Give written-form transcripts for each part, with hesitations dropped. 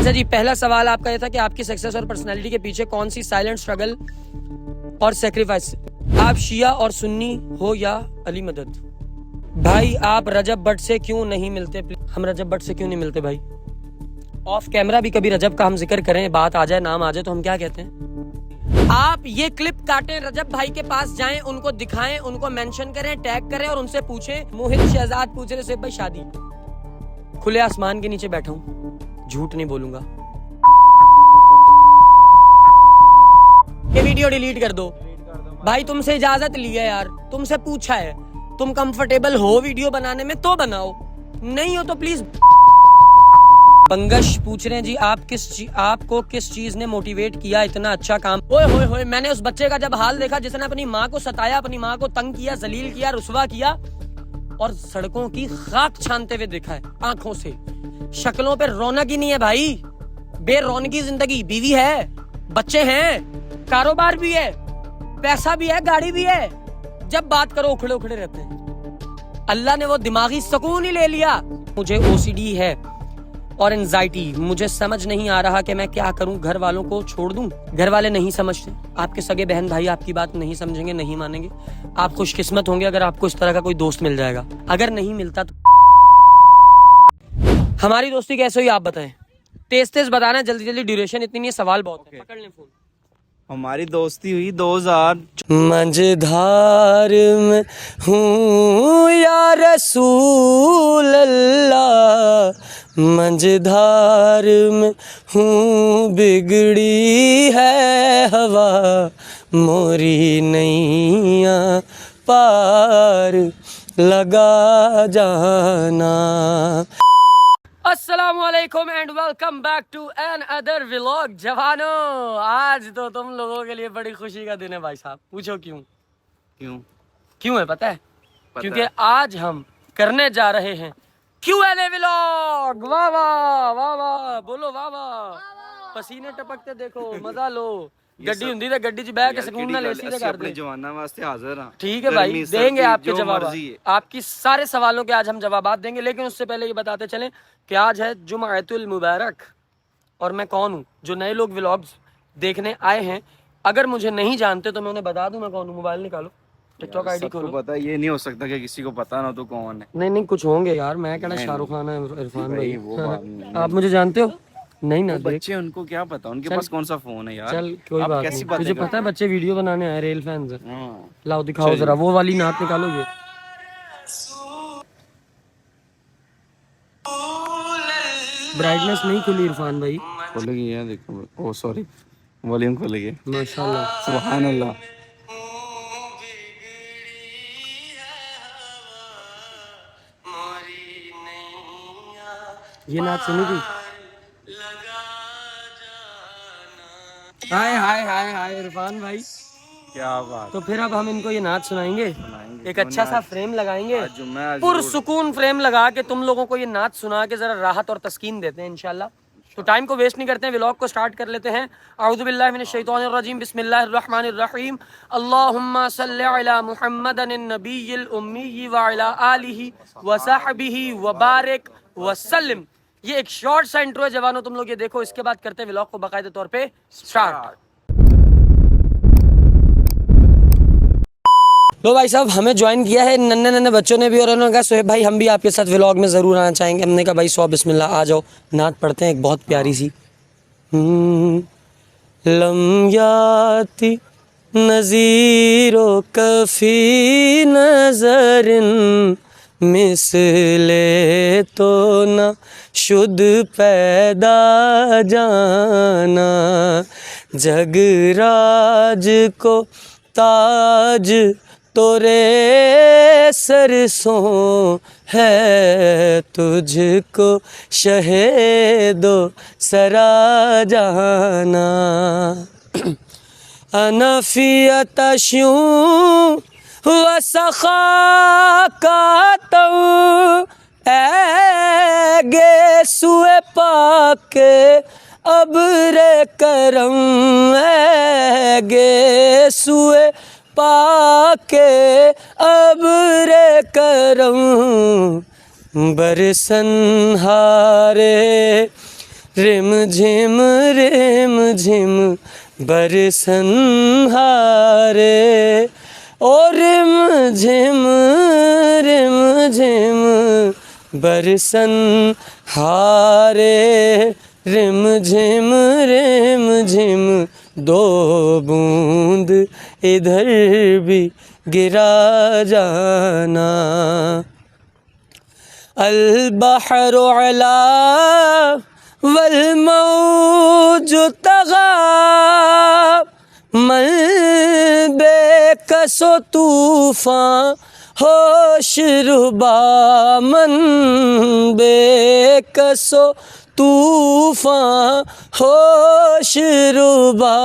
अच्छा जी, पहला सवाल आपका ये था कि आपकी सक्सेस और पर्सनालिटी के पीछे कौन सी साइलेंट स्ट्रगल और सेक्रीफाइस। आप शिया और सुन्नी हो या अली मदद। भाई आप रजब भट्ट से क्यों नहीं मिलते। हम रजब भट्ट से क्यों नहीं मिलते भाई। ऑफ कैमरा भी कभी रजब का हम जिक्र करें, बात आ जाए, नाम आ जाए तो हम क्या कहते हैं। आप ये क्लिप काटें, रजब भाई के पास जाएं, उनको दिखाएं, उनको मेंशन करें, टैग करें और उनसे पूछें। मोहित शहजाद पूछ रहे सेब भाई शादी। खुले आसमान के नीचे बैठा हूं, झूठ नहीं बोलूंगा। ये वीडियो डिलीट कर दो भाई, तुमसे इजाजत ली है यार, तुमसे पूछा है, तुम कंफर्टेबल हो वीडियो बनाने में तो बनाओ, नहीं हो तो प्लीज। पंगश पूछ रहे हैं जी, आपको किस चीज ने मोटिवेट किया इतना अच्छा काम। ओए होए होए, मैंने उस बच्चे का जब हाल देखा जिसने अपनी माँ को सताया, अपनी माँ को तंग किया, जलील किया, रुसवा किया और सड़कों की खाक छानते हुए देखा है आंखों से। शक्लों पे रौनक ही नहीं है भाई, बेरौनकी जिंदगी। बीवी है, बच्चे हैं, कारोबार भी है, पैसा भी है, गाड़ी भी है, जब बात करो उखड़े उखड़े रहते हैं। अल्लाह ने वो दिमागी सुकून ही ले लिया। मुझे ओसीडी है और एंजाइटी, मुझे समझ नहीं आ रहा कि मैं क्या करूं। घर वालों को छोड़ दूं, घर वाले नहीं समझते। आपके सगे बहन भाई आपकी बात नहीं समझेंगे, नहीं मानेंगे। आप खुशकिस्मत होंगे अगर आपको इस तरह का कोई दोस्त मिल जाएगा। अगर नहीं मिलता तो हमारी दोस्ती कैसे हुई आप बताएं। तेज तेज बताना, जल्दी जल्दी, ड्यूरेशन इतनी नहीं है, सवाल बहुत है। पकड़ लें फोन। हमारी दोस्ती हुई 2000। मंझधार में हूँ या रसूल अल्लाह, मंझधार में हूँ, बिगड़ी है हवा, मोरी नैया पार लगा जाना। अस्सलामुअलैकुम and welcome back to another vlog. जवानों, आज तो तुम लोगों के लिए बड़ी खुशी का दिन है भाई साहब। पूछो क्यों क्यों है पता है? क्योंकि आज हम करने जा रहे हैं Q&A व्लॉग। वाह वाह वाह वाह, बोलो वाह वाह। पसीने टपकते देखो, मजा लो। गड्डी हुंदी ते गड्डी च बैठ के सुकून नाल एसी ते कर दे। जवाना वास्ते हाजिर हां। ठीक है भाई, देंगे आपके जवाब, आपकी सारे सवालों के आज हम जवाब देंगे। लेकिन उससे पहले ये बताते चलें कि आज है जुमातुल मुबारक और मैं कौन हूँ। जो नए लोग व्लॉग्स देखने आए हैं, अगर मुझे नहीं जानते तो मैं उन्हें बता दूं मैं कौन हूँ। मोबाइल निकालो, टिकटॉक आईडी खोलो। पता ये नहीं हो सकता कि किसी को पता ना तो कौन है। नहीं कुछ होंगे यार, मैं कहना शाहरुख खान है, इरफान भाई। आप मुझे जानते हो? नहीं ना, बच्चे उनको क्या पता, उनके पास कौन सा फोन है यार। चल कोई बात नहीं, तुझे पता है बच्चे वीडियो बनाने आए, रेल फैंस हैं। लाओ दिखाओ जरा वो वाली नाक निकालो। ये ब्राइटनेस नहीं खुली इरफान भाई। खुलेगी यार, देखो। ओ सॉरी, वॉल्यूम खुलेगी। माशाल्लाह, सुभान अल्लाह। ये नाच सुनी थी? हाय हाय हाय हाय इरफान भाई, क्या बात। तो फिर अब हम इनको ये नाच सुनाएंगे। एक अच्छा सा फ्रेम लगाएंगे, पुरसुकून फ्रेम लगा के तुम लोगों को ये नाच सुना के जरा राहत और तस्कीन देते हैं इंशाल्लाह। तो टाइम को वेस्ट नहीं करते हैं, व्लॉग को स्टार्ट कर लेते हैं। औज़ु बिल्लाहि मिनश शैतानिर रजीम, बिस्मिल्लाहिर रहमानिर रहीम। अल्लाहुम्मा सल्लि अला मुहम्मदिन नबिय्यिल उम्मी व अला आलिहि व सहबिहि व बारिक व सल्लिम। ये एक शॉर्ट सा इंट्रो है जवानों, तुम लोग ये देखो। इसके बाद करते हैं व्लॉग को बाकायदे तौर पे स्टार्ट। लो भाई साहब, हमें ज्वाइन किया है नन्हे नन्हे बच्चों ने भी, और उन्होंने कहा सोहेब भाई हम भी आपके साथ व्लॉग में ज़रूर आना चाहेंगे। हमने कहा भाई 100 बिस्मिल्लाह, आ जाओ। नात पढ़ते हैं एक बहुत प्यारी सी। लम याति नज़ीरो कफ़ी नज़रिन, मिसले तो न शुद्ध पैदा जाना, जगराज को ताज तोरे सरसों है, तुझको शहेदो सरा जाना। अनफियतशूं व सखा का तऊ, ऐगे सुए पाके अब्रे करम, ऐगे सुए पाके अब्रे करम, बरसन हारे रिम झिम बरसन हारे, ओ रिम झिम बरसन हारे, रिम झिम दो बूंद इधर भी गिरा जाना। अल बहरु अला वल मौजु तगा, मन बेकसो तूफान होश रुबा, मन बेकसो तूफान होश रुबा,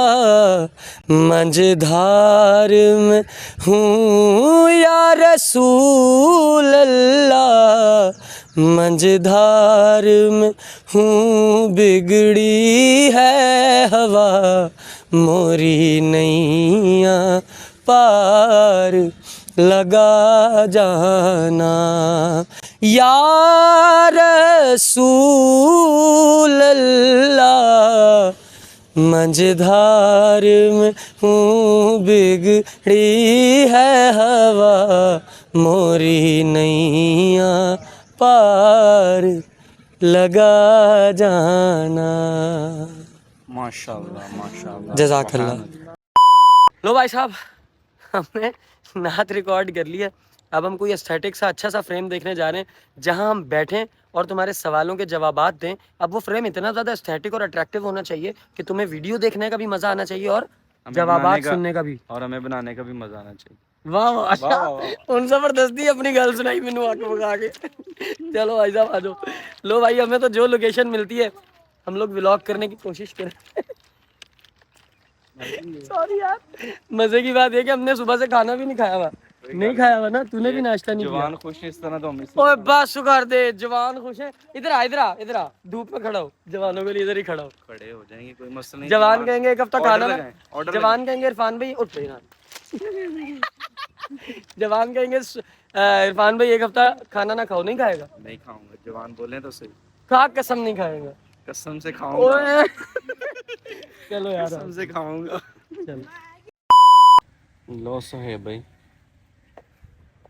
मंझधार में हूँ या रसूल अल्लाह, मंझधार में हूँ बिगड़ी है हवा, मोरी नैया पार लगा जाना। या रसूल अल्लाह, मंझधार में हूँ बिगड़ी है हवा, मोरी नैया पार लगा जाना। माशाल्लाह माशाल्लाह जज़ाकल्लाह। लो भाई साहब, हमने नात रिकॉर्ड कर लिया। अब हम कोई एस्थेटिक सा अच्छा सा फ्रेम देखने जा रहे हैं जहां हम बैठें और तुम्हारे सवालों के जवाबात दें। अब वो फ्रेम इतना ज़्यादा एस्थेटिक और अट्रैक्टिव होना चाहिए कि तुम्हें वीडियो देखने का भी मज़ा आना चाहिए और जवाबात सुनने का भी, और हमें बनाने का भी मजा आना चाहिए। वाह वाह, अच्छा उन जबरदस्ती अपनी गल सुनाई मैनू आके भगा के। चलो भाई साहब आ जाओ। लो भाई, हमें तो जो लोकेशन मिलती है हम लोग व्लॉग करने की कोशिश करें। सॉरी यार, मजे की बात है कि हमने सुबह से खाना भी नहीं खाया हुआ। नहीं खाया हुआ ना तूने भी, नाश्ता नहीं किया। जवान खुश है इस तरह तो हम ओए बस कर दे, जवान खुश है। इधर आ इधर आ, धूप में खड़ा हो, जवानों के लिए इधर ही खड़ा हो। खड़े हो जाएंगे, कोई मसला नहीं। जवान कहेंगे एक हफ्ता खाना ना, ऑर्डर जवान कहेंगे इरफान भाई उठ ना। जवान कहेंगे इरफान भाई एक हफ्ता खाना ना खाओ, नहीं खाएगा। नहीं खाऊंगा, जवान बोले तो सही। खा कसम नहीं खाएगा। कसम से खाऊंगा। चलो यार, कसम से खाऊंगा। चलो। लो सोहेब भाई,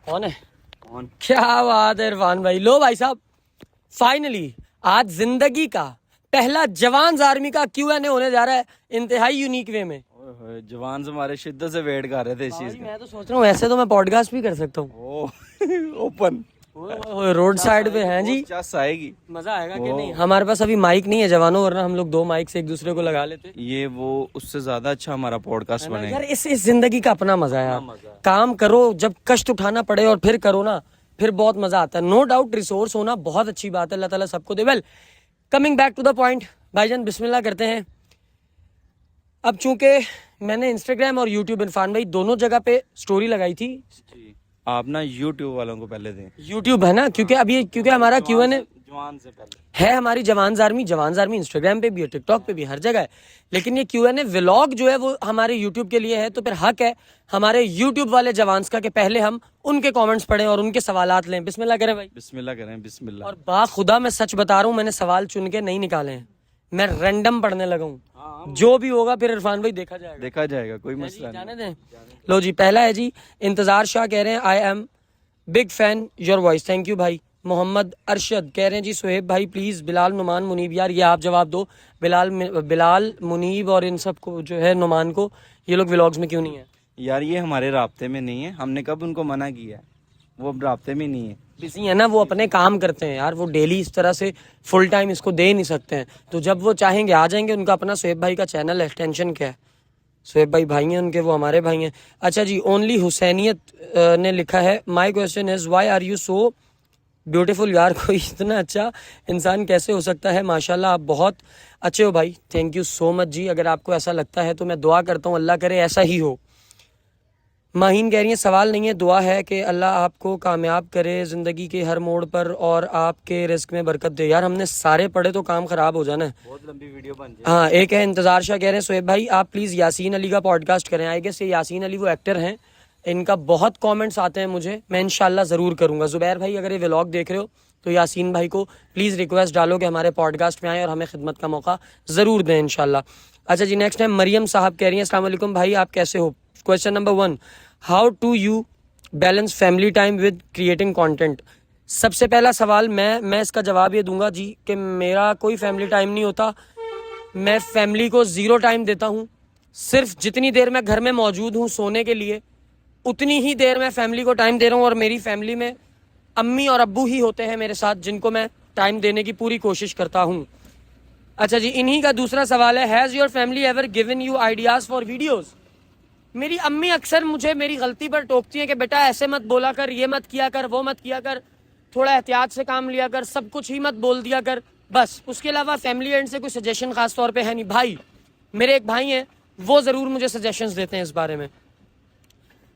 कौन है? कौन? क्या बात है इरफान भाई। लो भाई साहब, फाइनली आज जिंदगी का पहला जवान आर्मी का Q&A होने जा रहा है इंतहाई यूनिक वे में। ओए जवान हमारे शिद्दत से वेट कर रहे थे इस चीज का। मैं तो सोच रहा हूँ ऐसे तो मैं पॉडकास्ट भी कर सकता हूँ। ओपन रोड साइड पे हैं जी, चस आएगी, मजा आएगा कि नहीं। हमारे पास अभी माइक नहीं है जवानों, वरना हम लोग 2 माइक से एक दूसरे को लगा लेते। ये वो उससे ज्यादा अच्छा हमारा पॉडकास्ट बनेगा यार। इस जिंदगी का अपना मजा है यार। काम करो, जब कष्ट उठाना पड़े और फिर करो ना, फिर बहुत मजा आता है। नो डाउट रिसोर्स होना बहुत अच्छी बात है, अल्लाह ताला सबको दे। Well, coming back to the point भाईजान, बिस्मिल्लाह करते हैं। अब चूंकि मैंने इंस्टाग्राम और यूट्यूब इरफान भाई दोनों जगह पे स्टोरी लगाई थी। आप ना यूट्यूब वालों को पहले दें। यूट्यूब है ना, क्योंकि हमारा Q&A जवान से पहले है, हमारी जवान आर्मी इंस्टाग्राम पे भी है, टिकटॉक पे भी, हर जगह है। लेकिन ये Q&A व्लॉग जो है वो हमारे यूट्यूब के लिए है, तो फिर हक है हमारे यूट्यूब वाले जवान्स का कि पहले हम उनके कमेंट्स पढ़ें और उनके सवालात लें। बिस्मिल्लाह करें भाई, बिस्मिल्लाह करें, बिस्मिल्लाह। और बाखुदा मैं सच बता रहा हूँ, मैंने सवाल चुन के नहीं निकाले हैं, मैं रैंडम पढ़ने लगा हूँ। जो भी होगा फिर इरफान भाई देखा जाएगा, कोई मसला नहीं। जाने दें। लो जी, पहला है जी इंतजार शाह, कह रहे हैं I am big fan your voice, thank you भाई। मोहम्मद अरशद कह रहे हैं जी सोहेब भाई प्लीज बिलाल नुमान मुनीब, यार ये आप जवाब दो। बिलाल मुनीब और इन सब को जो है, नुमान को, ये लोग व्लॉग्स में क्यों नहीं है? यार ये हमारे राब्ते में नहीं है, हमने कब उनको मना किया है, वो अब राब्ते में नहीं है। बिजी है ना, वो अपने काम करते हैं यार, वो डेली इस तरह से फुल टाइम इसको दे नहीं सकते हैं। तो जब वो चाहेंगे आ जाएंगे। उनका अपना सोहेब भाई का चैनल है, टेंशन क्या है, सोहेब भाई हैं उनके, वो हमारे भाई हैं। अच्छा जी, ओनली हुसैनियत ने लिखा है my question is why are you so beautiful. यार कोई इतना अच्छा इंसान कैसे हो सकता है, माशाल्लाह आप बहुत अच्छे हो भाई, थैंक यू सो मच जी। अगर आपको ऐसा लगता है तो मैं दुआ करता हूँ अल्लाह करे ऐसा ही हो। माहीन कह रही है सवाल नहीं है, दुआ है कि अल्लाह आपको कामयाब करे ज़िंदगी के हर मोड़ पर और आपके रिस्क में बरकत दे। यार हमने सारे पढ़े तो काम खराब हो जाना है, बहुत लंबी वीडियो बन जाए। हाँ, एक है इंतजार शाह, कह रहे हैं सोहेब भाई आप प्लीज़ यासीन अली का पॉडकास्ट करें। आई गेस ये यासीन अली वो एक्टर हैं, इनका बहुत कमेंट्स आते हैं मुझे, मैं इंशाल्लाह ज़रूर करूँगा। ज़ुबैर भाई अगर ये व्लॉग देख रहे हो तो यासीन भाई को प्लीज़ रिक्वेस्ट डालो कि हमारे पॉडकास्ट में आए और हमें खिदमत का मौका ज़रूर दें इंशाल्लाह। अच्छा जी, नेक्स्ट है मरियम साहब कह रही हैं अस्सलाम वालेकुम भाई, आप कैसे हो। Question number 1, how to you balance family time with creating content. सबसे पहला सवाल मैं इसका जवाब ये दूंगा जी कि मेरा कोई फैमिली टाइम नहीं होता। मैं फैमिली को 0 टाइम देता हूँ। सिर्फ जितनी देर मैं घर में मौजूद हूँ सोने के लिए, उतनी ही देर मैं फैमिली को टाइम दे रहा हूँ। और मेरी फैमिली में अम्मी और अब्बू ही होते हैं मेरे साथ, जिनको मैं टाइम देने की पूरी कोशिश करता हूँ। अच्छा जी, इन्हीं का दूसरा सवाल है, has your family ever given you ideas for videos. मेरी अम्मी अक्सर मुझे मेरी गलती पर टोकती हैं कि बेटा ऐसे मत बोला कर, ये मत किया कर, वो मत किया कर, थोड़ा एहतियात से काम लिया कर, सब कुछ ही मत बोल दिया कर, बस। उसके अलावा फैमिली एंड से कोई सजेशन खास तौर पे है नहीं। भाई, मेरे एक भाई हैं, वो ज़रूर मुझे सजेशंस देते हैं इस बारे में।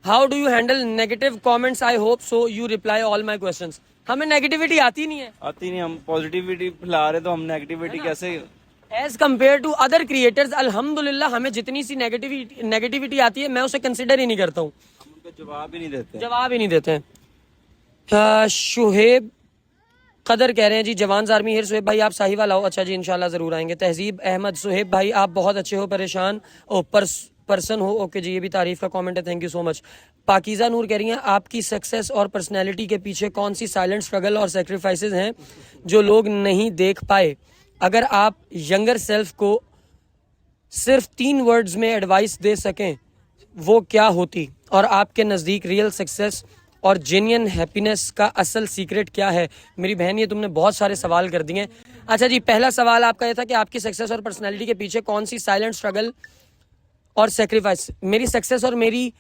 How do you handle negative comments, I hope so you reply all my question. हमें नेगेटिविटी आती नहीं है, आती नहीं, हम पॉजिटिविटी फैला रहे तो हम नेगेटिविटी कैसे। As compared to other creators अल्हम्दुलिल्लाह हमें जितनी सी नेगेटिविटी आती है मैं उसे कंसिडर ही नहीं करता हूँ, हम उनको जवाब ही नहीं देते। जवाब ही नहीं देते हैं। शुहेब कदर कह रहे हैं जी, जवान आर्मी हियर शुहेब भाई आप साहिवाल आओ। अच्छा जी, इंशाल्लाह ज़रूर आएंगे। तहजीब अहमद, शुहेब भाई आप बहुत अच्छे हो, परेशान पर्सन हो। ओके जी, ये भी तारीफ का कमेंट है, thank you so much. Pakeeza Noor कह रही हैं, आपकी सक्सेस और पर्सनैलिटी के पीछे कौन सी साइलेंट स्ट्रगल और सेक्रीफाइसेस हैं जो लोग नहीं देख पाए। अगर आप यंगर सेल्फ को सिर्फ 3 वर्ड्स में एडवाइस दे सकें वो क्या होती, और आपके नज़दीक रियल सक्सेस और जेन्युइन हैप्पीनेस का असल सीक्रेट क्या है। मेरी बहन, ये तुमने बहुत सारे सवाल कर दिए। अच्छा जी, पहला सवाल आपका ये था कि आपकी सक्सेस और पर्सनैलिटी के पीछे कौन सी साइलेंट स्ट्रगल और सेक्रीफाइस। मेरी सक्सेस और मेरी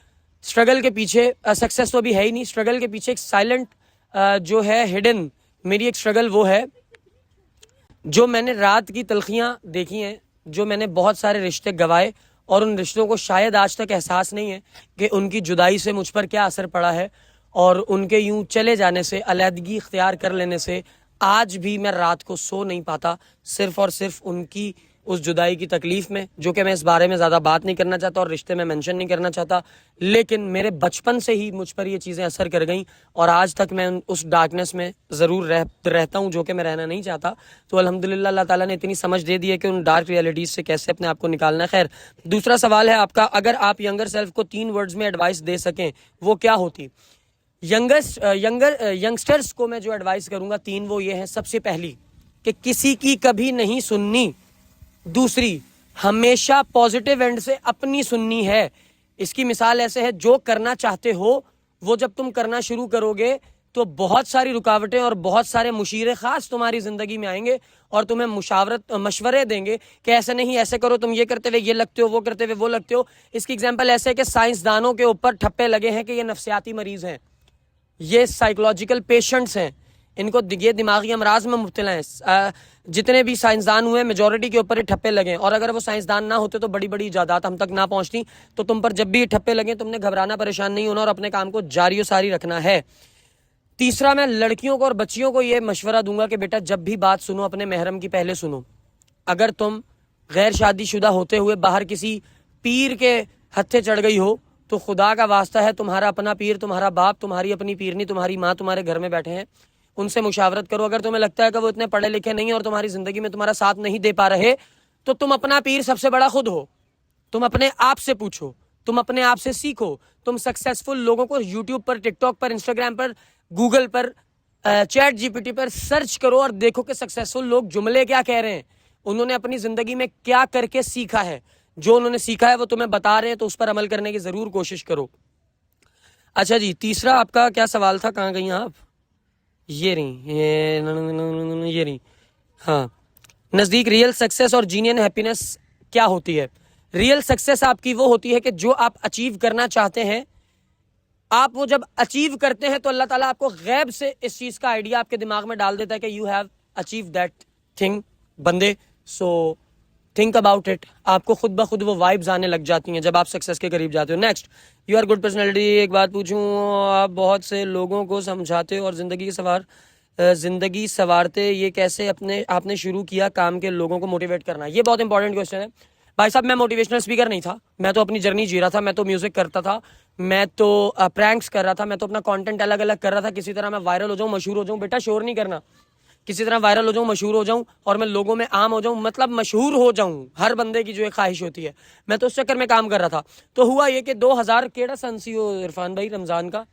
स्ट्रगल के पीछे, सक्सेस तो अभी है ही नहीं, स्ट्रगल के पीछे एक साइलेंट जो है हिडन मेरी एक स्ट्रगल वो है जो मैंने रात की तलखियाँ देखी हैं, जो मैंने बहुत सारे रिश्ते गंवाए और उन रिश्तों को शायद आज तक एहसास नहीं है कि उनकी जुदाई से मुझ पर क्या असर पड़ा है, और उनके यूं चले जाने से, अलहदगी इख्तियार कर लेने से आज भी मैं रात को सो नहीं पाता, सिर्फ और सिर्फ उनकी उस जुदाई की तकलीफ़ में, जो कि मैं इस बारे में ज़्यादा बात नहीं करना चाहता और रिश्ते में मेंशन नहीं करना चाहता। लेकिन मेरे बचपन से ही मुझ पर ये चीज़ें असर कर गईं और आज तक मैं उस डार्कनेस में ज़रूर रहता हूँ, जो कि मैं रहना नहीं चाहता। तो अल्हम्दुलिल्लाह अल्लाह ताला ने इतनी समझ दे दी है कि उन डार्क रियलिटीज़ से कैसे अपने आप को निकालना है। खैर, दूसरा सवाल है आपका, अगर आप यंगर सेल्फ को 3 वर्ड्स में एडवाइस दे सकें वो क्या होती। यंगस्टर्स को मैं जो एडवाइस करूँगा 3 वो ये हैं। सबसे पहली कि किसी की कभी नहीं सुननी, दूसरी हमेशा पॉजिटिव एंड से अपनी सुननी है। इसकी मिसाल ऐसे है, जो करना चाहते हो वो जब तुम करना शुरू करोगे तो बहुत सारी रुकावटें और बहुत सारे मुशीरे खास तुम्हारी जिंदगी में आएंगे और तुम्हें मशवरे देंगे कि ऐसे नहीं, ऐसे करो, तुम ये करते हुए ये लगते हो, वो करते हुए वो लगते हो। इसकी एग्जांपल ऐसे है कि साइंसदानों के ऊपर ठप्पे लगे हैं कि ये नफ्सियाती मरीज हैं, ये साइकोलॉजिकल पेशेंट्स हैं, इनको ये दिमागी अमराज में मुब्तला हैं। जितने भी साइंसदान हुए मेजॉरिटी के ऊपर ये ठप्पे लगे, और अगर वो साइंसदान ना होते तो बड़ी बड़ी इजादात हम तक ना पहुंचती। तो तुम पर जब भी ये ठप्पे लगे तुमने घबराना, परेशान नहीं होना और अपने काम को जारी सारी रखना है। तीसरा, मैं लड़कियों को और बच्चियों को ये मशवरा दूंगा कि बेटा जब भी बात सुनो अपने महरम की पहले सुनो। अगर तुम गैर शादीशुदा होते हुए बाहर किसी पीर के हत्थे चढ़ गई हो तो खुदा का वास्ता है, तुम्हारा अपना पीर, तुम्हारा बाप, तुम्हारी अपनी पीरनी, तुम्हारी माँ तुम्हारे घर में बैठे हैं, उनसे मुशावरत करो। अगर तुम्हें लगता है कि वो इतने पढ़े लिखे नहीं और तुम्हारी जिंदगी में तुम्हारा साथ नहीं दे पा रहे तो तुम अपना पीर सबसे बड़ा खुद हो। तुम अपने आप से पूछो, तुम अपने आप से सीखो। तुम सक्सेसफुल लोगों को यूट्यूब पर, टिकटॉक पर, इंस्टाग्राम पर, गूगल पर, चैट जीपीटी पर सर्च करो और देखो कि सक्सेसफुल लोग जुमले क्या कह रहे हैं, उन्होंने अपनी जिंदगी में क्या करके सीखा है। जो उन्होंने सीखा है वो तुम्हें बता रहे हैं, तो उस पर अमल करने की जरूर कोशिश करो। अच्छा जी, तीसरा आपका क्या सवाल था, कहाँ गई आप? ये रही, हाँ, नज़दीक रियल सक्सेस और जीनियन हैप्पीनेस क्या होती है। रियल सक्सेस आपकी वो होती है कि जो आप अचीव करना चाहते हैं, आप वो जब अचीव करते हैं तो अल्लाह ताला आपको गैब से इस चीज़ का आइडिया आपके दिमाग में डाल देता है कि you have achieve that thing बंदे, सो थिंक अबाउट इट। आपको खुद ब खुद वो वाइब्स आने लग जाती हैं जब आप सक्सेस के करीब जाते हो। Next, you are good personality. एक बात पूछूं, आप बहुत से लोगों को समझाते और ज़िंदगी सवारते, ये कैसे आपने शुरू किया काम के लोगों को मोटिवेट करना? ये बहुत इंपॉर्टेंट क्वेश्चन है। भाई साहब मैं मोटिवेशनल स्पीकर नहीं था, मैं तो अपनी जर्नी जी रहा था, मैं तो म्यूजिक करता था, मैं तो प्रैंक्स कर रहा था, मैं तो अपना कंटेंट अलग अलग कर रहा था, किसी तरह मैं वायरल हो जाऊं, मशहूर हो जाऊं। बेटा शोर नहीं करना, किसी तरह वायरल हो जाऊं, मशहूर हो जाऊं और मैं लोगों में आम हो जाऊं, मतलब मशहूर हो जाऊं। हर बंदे की जो एक ख्वाहिश होती है, मैं तो उस चक्कर में काम कर रहा था। तो हुआ ये कि 2000 केड़ा सन सी हो इरफान भाई रमजान का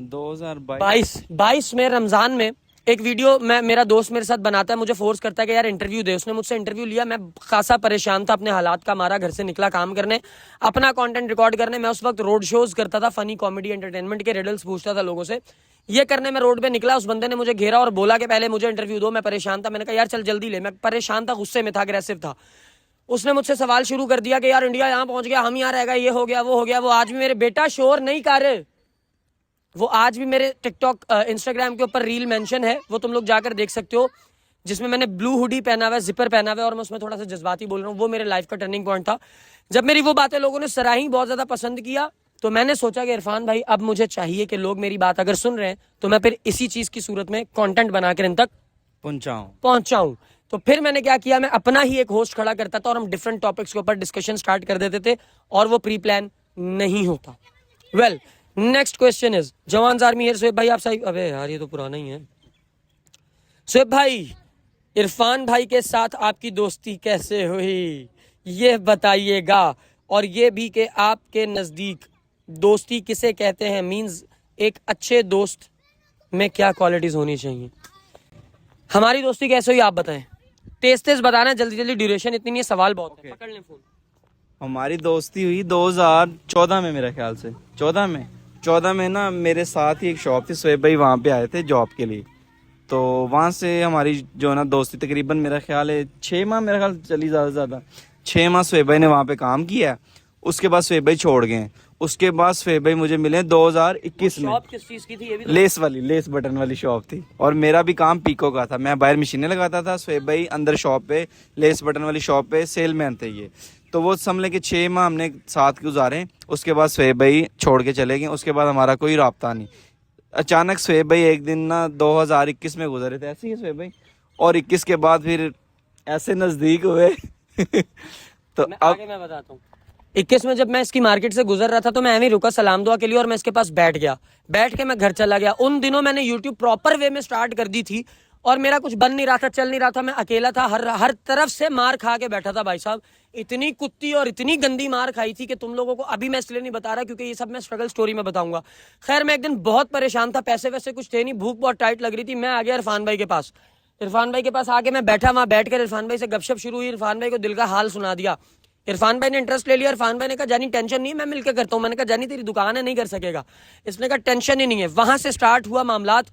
2022 में रमजान में एक वीडियो मेरा दोस्त मेरे साथ बनाता है, मुझे फोर्स करता है कि यार इंटरव्यू दे। उसने मुझसे इंटरव्यू लिया, मैं खासा परेशान था अपने हालात का मारा, घर से निकला काम करने, अपना कंटेंट रिकॉर्ड करने। मैं उस वक्त रोड शोज करता था, फनी कॉमेडी एंटरटेनमेंट के रिडल्स पूछता था लोगों से। ये करने में रोड पे निकला, उस बंदे ने मुझे घेरा और बोला कि पहले मुझे इंटरव्यू दो। मैं परेशान था, मैंने कहा यार चल जल्दी ले। मैं परेशान था, गुस्से में था, अग्रेसिव था। उसने मुझसे सवाल शुरू कर दिया कि यार इंडिया यहाँ पहुंच गया, हम यहाँ रह गए, ये हो गया वो हो गया। वो आज भी मेरे बेटा शोर नहीं कर, वो आज भी मेरे टिकटॉक इंस्टाग्राम के ऊपर रील मेंशन है, वो तुम लोग जाकर देख सकते हो, जिसमें मैंने ब्लू हुडी पहना हुआ है, जिपर पहना हुआ है और मैं उसमें थोड़ा सा जज्बाती बोल रहा हूँ। वो मेरे लाइफ का टर्निंग पॉइंट था। जब मेरी वो बातें लोगों ने सराही, बहुत ज्यादा पसंद किया, तो मैंने सोचा कि इरफान भाई अब मुझे चाहिए कि लोग मेरी बात अगर सुन रहे हैं तो मैं फिर इसी चीज की सूरत में कंटेंट बनाकर इन तक पहुंचाऊं। तो फिर मैंने क्या किया, मैं अपना ही एक होस्ट खड़ा करता था और हम डिफरेंट टॉपिक्स के ऊपर डिस्कशन स्टार्ट कर देते थे और वो प्री प्लान नहीं होता। Well next question is jawans army here. Shoaib भाई आप सही, अबे यार ये तो पुराना ही है। शोएब भाई इरफान भाई के साथ आपकी दोस्ती कैसे हुई ये बताइएगा, और ये भी कि आपके नजदीक दोस्ती किसे कहते हैं, मींस एक अच्छे दोस्त में क्या क्वालिटीज होनी चाहिए। हमारी दोस्ती कैसे हुई आप बताएं, तेज तेज बताना, जल्दी जल्दी, ड्यूरेशन इतनी नहीं है, सवाल बहुत है। पकड़ लें फोन। हमारी दोस्ती हुई 2014 में, मेरे ख्याल से 14 में ना, मेरे साथ ही एक शॉप थी, शोएब भाई वहाँ पे आए थे जॉब के लिए। तो वहाँ से हमारी जो ना दोस्ती तकरीबन मेरा ख्याल है 6 माह, मेरा ख्याल चली ज़्यादा 6 माह शोएब भाई ने वहाँ पे काम किया। उसके बाद शोएब भाई छोड़ गए। उसके बाद शोएब भाई मुझे मिले 2021 में। शॉप किस चीज की थी ये भी तो? लेस बटन वाली शॉप थी और मेरा भी काम पीको का था। मैं बाहर मशीनें लगाता था, शोएब भाई अंदर शॉप पे लेस बटन वाली शॉप पे सेलमैन थे ये। तो वो समझ के 6 माह हमने साथ गुजारे। उसके बाद शोएब भाई छोड़ के चले गए। उसके बाद हमारा कोई राब्ता नहीं। अचानक शोएब भाई एक दिन ना 2021 में गुजरे थे, ऐसे ही शोएब भाई, और 21 के बाद फिर ऐसे नजदीक हुए तो मैं आगे मैं बताता हूँ। 21 में जब मैं इसकी मार्केट से गुजर रहा था तो मैं ऐਵੇਂ रुका सलाम दुआ के लिए और मैं इसके पास बैठ गया। बैठ के मैं घर चला गया। उन दिनों मैंने यूट्यूब प्रॉपर वे में स्टार्ट कर दी थी और मेरा कुछ बन नहीं रहा था, चल नहीं रहा था। मैं अकेला था, हर तरफ से मार खा के बैठा था भाई साहब। इतनी कुत्ती और इतनी गंदी मार खाई थी कि तुम लोगों को अभी मैं इसलिए नहीं बता रहा क्योंकि ये सब मैं स्ट्रगल स्टोरी में बताऊंगा। खैर मैं एक दिन बहुत परेशान था, पैसे वैसे कुछ थे नहीं, भूख बहुत टाइट लग रही थी। मैं आ गया इरफान भाई के पास। इरफान भाई के पास आके मैं बैठा, वहां बैठकर इरफान भाई से गपशप शुरू हुई। इरफान भाई को दिल का हाल सुना दिया। इरफान भाई ने इंटरेस्ट ले लिया। इरफान भाई ने कहा जानी टेंशन नहीं है, मैं मिलकर करता हूँ। मैंने कहा जानी तेरी दुकान है, नहीं कर सकेगा। इसने कहा टेंशन ही नहीं है। वहां से स्टार्ट हुआ मामलात।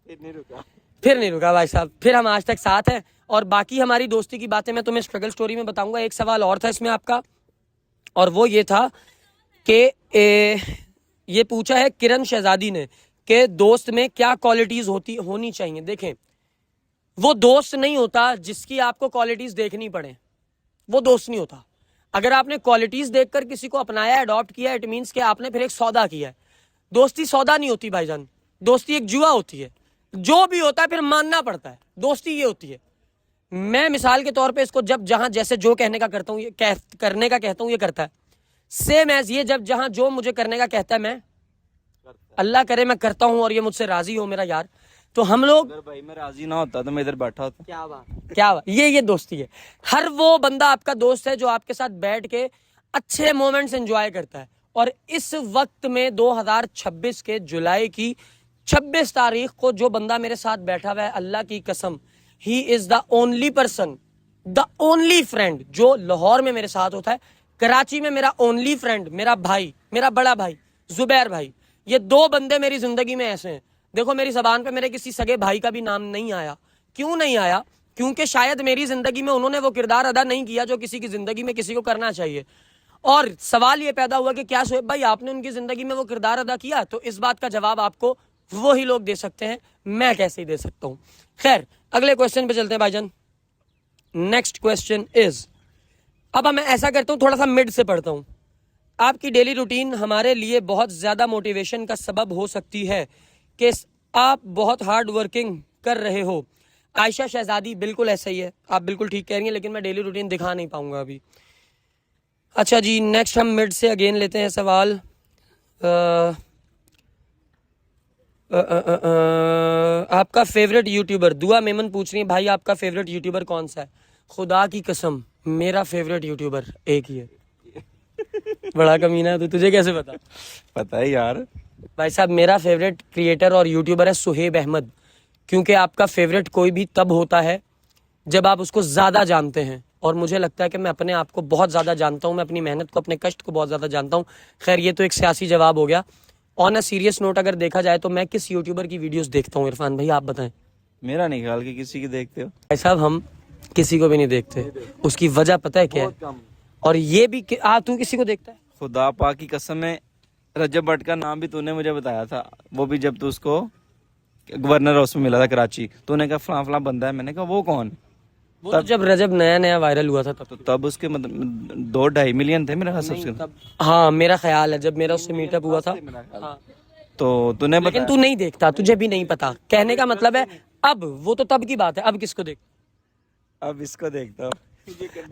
फिर नहीं रुका भाई साहब, फिर हम आज तक साथ हैं और बाकी हमारी दोस्ती की बातें मैं तुम्हें स्ट्रगल स्टोरी में बताऊंगा। एक सवाल और था इसमें आपका, और वो ये था कि ये पूछा है किरण शहजादी ने कि दोस्त में क्या क्वालिटीज होनी चाहिए। देखें, वो दोस्त नहीं होता जिसकी आपको क्वालिटीज देखनी पड़े, वो दोस्त नहीं होता। अगर आपने क्वालिटीज देखकर किसी को अपनाया, अडॉप्ट किया, इट मींस कि आपने फिर एक सौदा किया है। दोस्ती सौदा नहीं होती भाईजान, दोस्ती एक जुआ होती है। जो भी होता है फिर मानना पड़ता है, दोस्ती ये होती है। मैं मिसाल के तौर पे इसको जब जहां जैसे जो कहने का करता हूं, ये करने का कहता हूं, ये करता है। सेम एज ये जब जहां जो मुझे करने का कहता है, मैं अल्लाह करे मैं करता हूं और ये मुझसे राजी हो मेरा यार, तो हम लोग, अगर भाई मैं राजी ना होता तो मैं इधर बैठा होता। क्या बात, ये दोस्ती है। हर वो बंदा आपका दोस्त है जो आपके साथ बैठ के अच्छे मोमेंट्स एंजॉय करता है। और इस वक्त में 2026 के जुलाई की 26 तारीख को जो बंदा मेरे साथ बैठा हुआ है, अल्लाह की कसम, he is the only person, the only friend जो लाहौर में मेरे साथ होता है। कराची में मेरा ओनली फ्रेंड, मेरा भाई, मेरा बड़ा भाई जुबैर भाई। ये 2 बंदे मेरी जिंदगी में ऐसे हैं। देखो मेरी जबान पे मेरे किसी सगे भाई का भी नाम नहीं आया। क्यों नहीं आया? क्योंकि शायद मेरी जिंदगी में उन्होंने वो किरदार अदा नहीं किया जो किसी की जिंदगी में किसी को करना चाहिए। और सवाल ये पैदा हुआ कि क्या शोएब भाई आपने उनकी जिंदगी में वो किरदार अदा किया? तो इस बात का जवाब आपको वो ही लोग दे सकते हैं, मैं कैसे ही दे सकता हूं। खैर अगले क्वेश्चन पे चलते हैं भाईजान। नेक्स्ट क्वेश्चन इज, अब मैं ऐसा करता हूं, थोड़ा सा मिड से पढ़ता हूं। आपकी डेली रूटीन हमारे लिए बहुत ज्यादा मोटिवेशन का सबब हो सकती है कि आप बहुत हार्ड वर्किंग कर रहे हो। आयशा शहजादी बिल्कुल ऐसा ही है, आप बिल्कुल ठीक कह रही हैं, लेकिन मैं डेली रूटीन दिखा नहीं पाऊंगा अभी। अच्छा जी, नेक्स्ट हम मिड से अगेन लेते हैं सवाल। आपका फेवरेट यूट्यूबर, दुआ मेमन पूछ रही है भाई आपका फेवरेट यूट्यूबर कौन सा है? खुदा की कसम मेरा फेवरेट यूट्यूबर एक ही है। बड़ा कमीना है, तो तुझे कैसे पता है यार। भाई साहब मेरा फेवरेट क्रिएटर और यूट्यूबर है सुहेब अहमद, क्योंकि आपका फेवरेट कोई भी तब होता है जब आप उसको ज़्यादा जानते हैं, और मुझे लगता है कि मैं अपने आप को बहुत ज़्यादा जानता हूँ, मैं अपनी मेहनत को, अपने कष्ट को बहुत ज़्यादा जानता हूँ। खैर ये तो एक सियासी जवाब हो गया। ऑन अ सीरियस नोट अगर देखा जाए तो मैं किस यूट्यूबर की वीडियोस देखता हूँ इरफान भाई, आप बताएं। मेरा नहीं ख्याल कि किसी की देखते हो भाई साहब हम किसी को भी नहीं देखते, उसकी वजह पता है क्या है? और ये भी तू किसी को देखता है? खुदा पाक की कसम है, रजब भट्ट का नाम भी तूने मुझे बताया था, वो भी जब तू उसको गवर्नर हाउस में मिला था कराची, तूने कहा फलां फलां बंदा है, मैंने कहा वो कौन? वो तो जब रजब नया नया वायरल हुआ था तब उसके मतलब 2-2.5 मिलियन थे मेरे ख्याल सब्सक्राइबर। हाँ मेरा ख्याल है जब मेरा उससे मीटअप हुआ था। हाँ। तो तूने लेकिन तू नहीं देखता, तुझे भी नहीं पता, कहने का मतलब है अब वो तो तब की बात है, अब किसको देख, अब इसको देखता हूँ।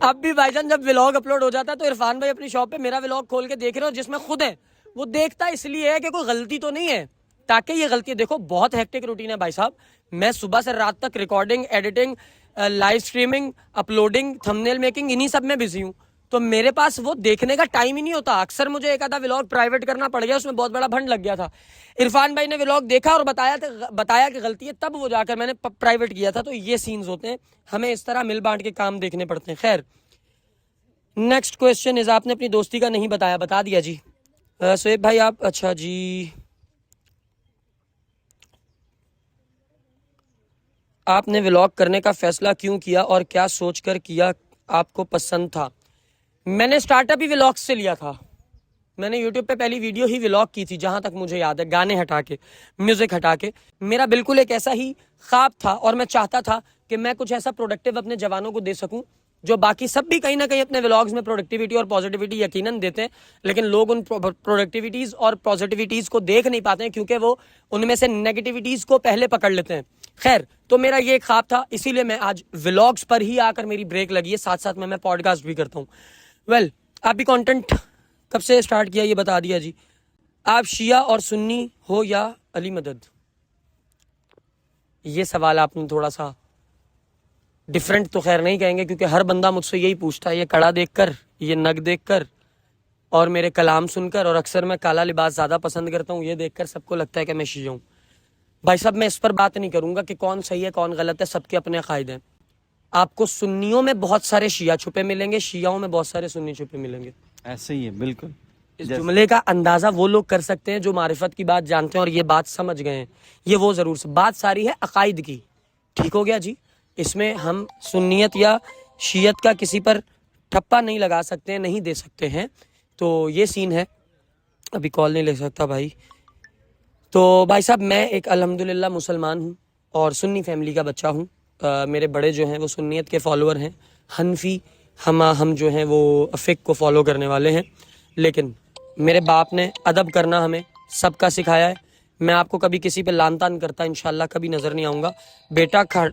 अब भी भाईजान जब व्लॉग अपलोड हो जाता है तो इरफान भाई अपनी शॉप पे मेरा व्लॉग खोल के देख रहे हो जिसमें खुद है, वो देखता इसलिए है कि कोई गलती तो नहीं है, ताकि ये गलती देखो। बहुत हेक्टिक रूटीन है भाई साहब, मैं सुबह से रात तक recording, editing, live streaming, uploading, thumbnail making, इन्हीं सब में बिजी हूँ, तो मेरे पास वो देखने का टाइम ही नहीं होता। अक्सर मुझे एक आधा व्लॉग प्राइवेट करना पड़ गया, उसमें बहुत बड़ा भंड लग गया था। इरफान भाई ने व्लॉग देखा और बताया कि गलती है, तब वो जाकर मैंने प्राइवेट किया था। तो ये सीन्स होते हैं, हमें इस तरह मिल बांट के काम देखने पड़ते हैं। खैर नेक्स्ट क्वेश्चन इज, आपने अपनी दोस्ती का नहीं बताया, बता दिया जी शोएब भाई आप। अच्छा जी, आपने व्लॉग करने का फैसला क्यों किया और क्या सोचकर किया, आपको पसंद था? मैंने स्टार्टअप ही व्लॉग से लिया था। मैंने यूट्यूब पे पहली वीडियो ही व्लॉग की थी, जहां तक मुझे याद है, गाने हटा के, म्यूजिक हटा के। मेरा बिल्कुल एक ऐसा ही ख्वाब था और मैं चाहता था कि मैं कुछ ऐसा प्रोडक्टिव अपने जवानों को दे सकूं, जो बाकी सब भी कहीं ना कहीं अपने व्लॉग्स में प्रोडक्टिविटी और पॉजिटिविटी यकीनन देते हैं, लेकिन लोग उन प्रोडक्टिविटीज और पॉजिटिविटीज को देख नहीं पाते हैं, क्योंकि वो उनमें से नेगेटिविटीज को पहले पकड़ लेते हैं। खैर, तो मेरा ये ख्वाब था, इसीलिए मैं आज व्लॉग्स पर ही आकर मेरी ब्रेक लगी है, साथ साथ में मैं पॉडकास्ट भी करता हूँ। वेल, आप भी कंटेंट कब से स्टार्ट किया ये बता दिया जी। आप शिया और सुन्नी हो या अली मदद? ये सवाल आपने थोड़ा सा डिफरेंट तो खैर नहीं कहेंगे, क्योंकि हर बंदा मुझसे यही पूछता है, ये कड़ा देखकर, ये नग देखकर, और मेरे कलाम सुनकर, और अक्सर मैं काला लिबास ज़्यादा पसंद करता हूँ, ये देखकर सबको लगता है कि मैं शिया हूँ। भाई साहब मैं इस पर बात नहीं करूंगा कि कौन सही है कौन गलत है, सबके अपने अकायदे हैं। आपको सुन्नियों में बहुत सारे शिया छुपे मिलेंगे, शियाओं में बहुत सारे सुन्नी छुपे मिलेंगे, ऐसे ही है बिल्कुल। इस जुमले का अंदाजा वो लोग कर सकते हैं जो मारिफत की बात जानते हैं और ये बात समझ गए हैं। ये वो जरूर से बात सारी है अकायद की, ठीक हो गया जी। इसमें हम सुन्नियत या शियत का किसी पर ठप्पा नहीं लगा सकते हैं, नहीं दे सकते हैं। तो ये सीन है। अभी कॉल नहीं ले सकता भाई। तो भाई साहब मैं एक अल्हम्दुलिल्लाह मुसलमान हूँ और सुन्नी फैमिली का बच्चा हूँ। मेरे बड़े जो हैं वो सुन्नियत के फॉलोअर हैं, हनफी, हम जो हैं वो फ़िक़्ह को फॉलो करने वाले हैं। लेकिन मेरे बाप ने अदब करना हमें सबका सिखाया है। मैं आपको कभी किसी पे लान तान करता इंशाल्लाह कभी नज़र नहीं आऊँगा। बेटा खा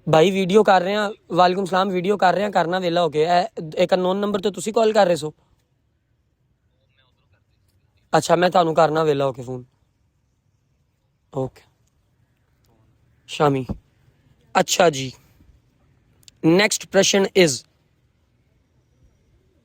भाई वीडियो कर रहे हैं, वालेकुम सलाम, वीडियो कर रहे हैं, करना वेला हो गया। एक अननोन नंबर तो तुसी कॉल कर रहे सो? अच्छा मैं ਤੁਹਾਨੂੰ करना वेला होके फ़ोन। ओके शामी। अच्छा जी, नेक्स्ट प्रश्न इज,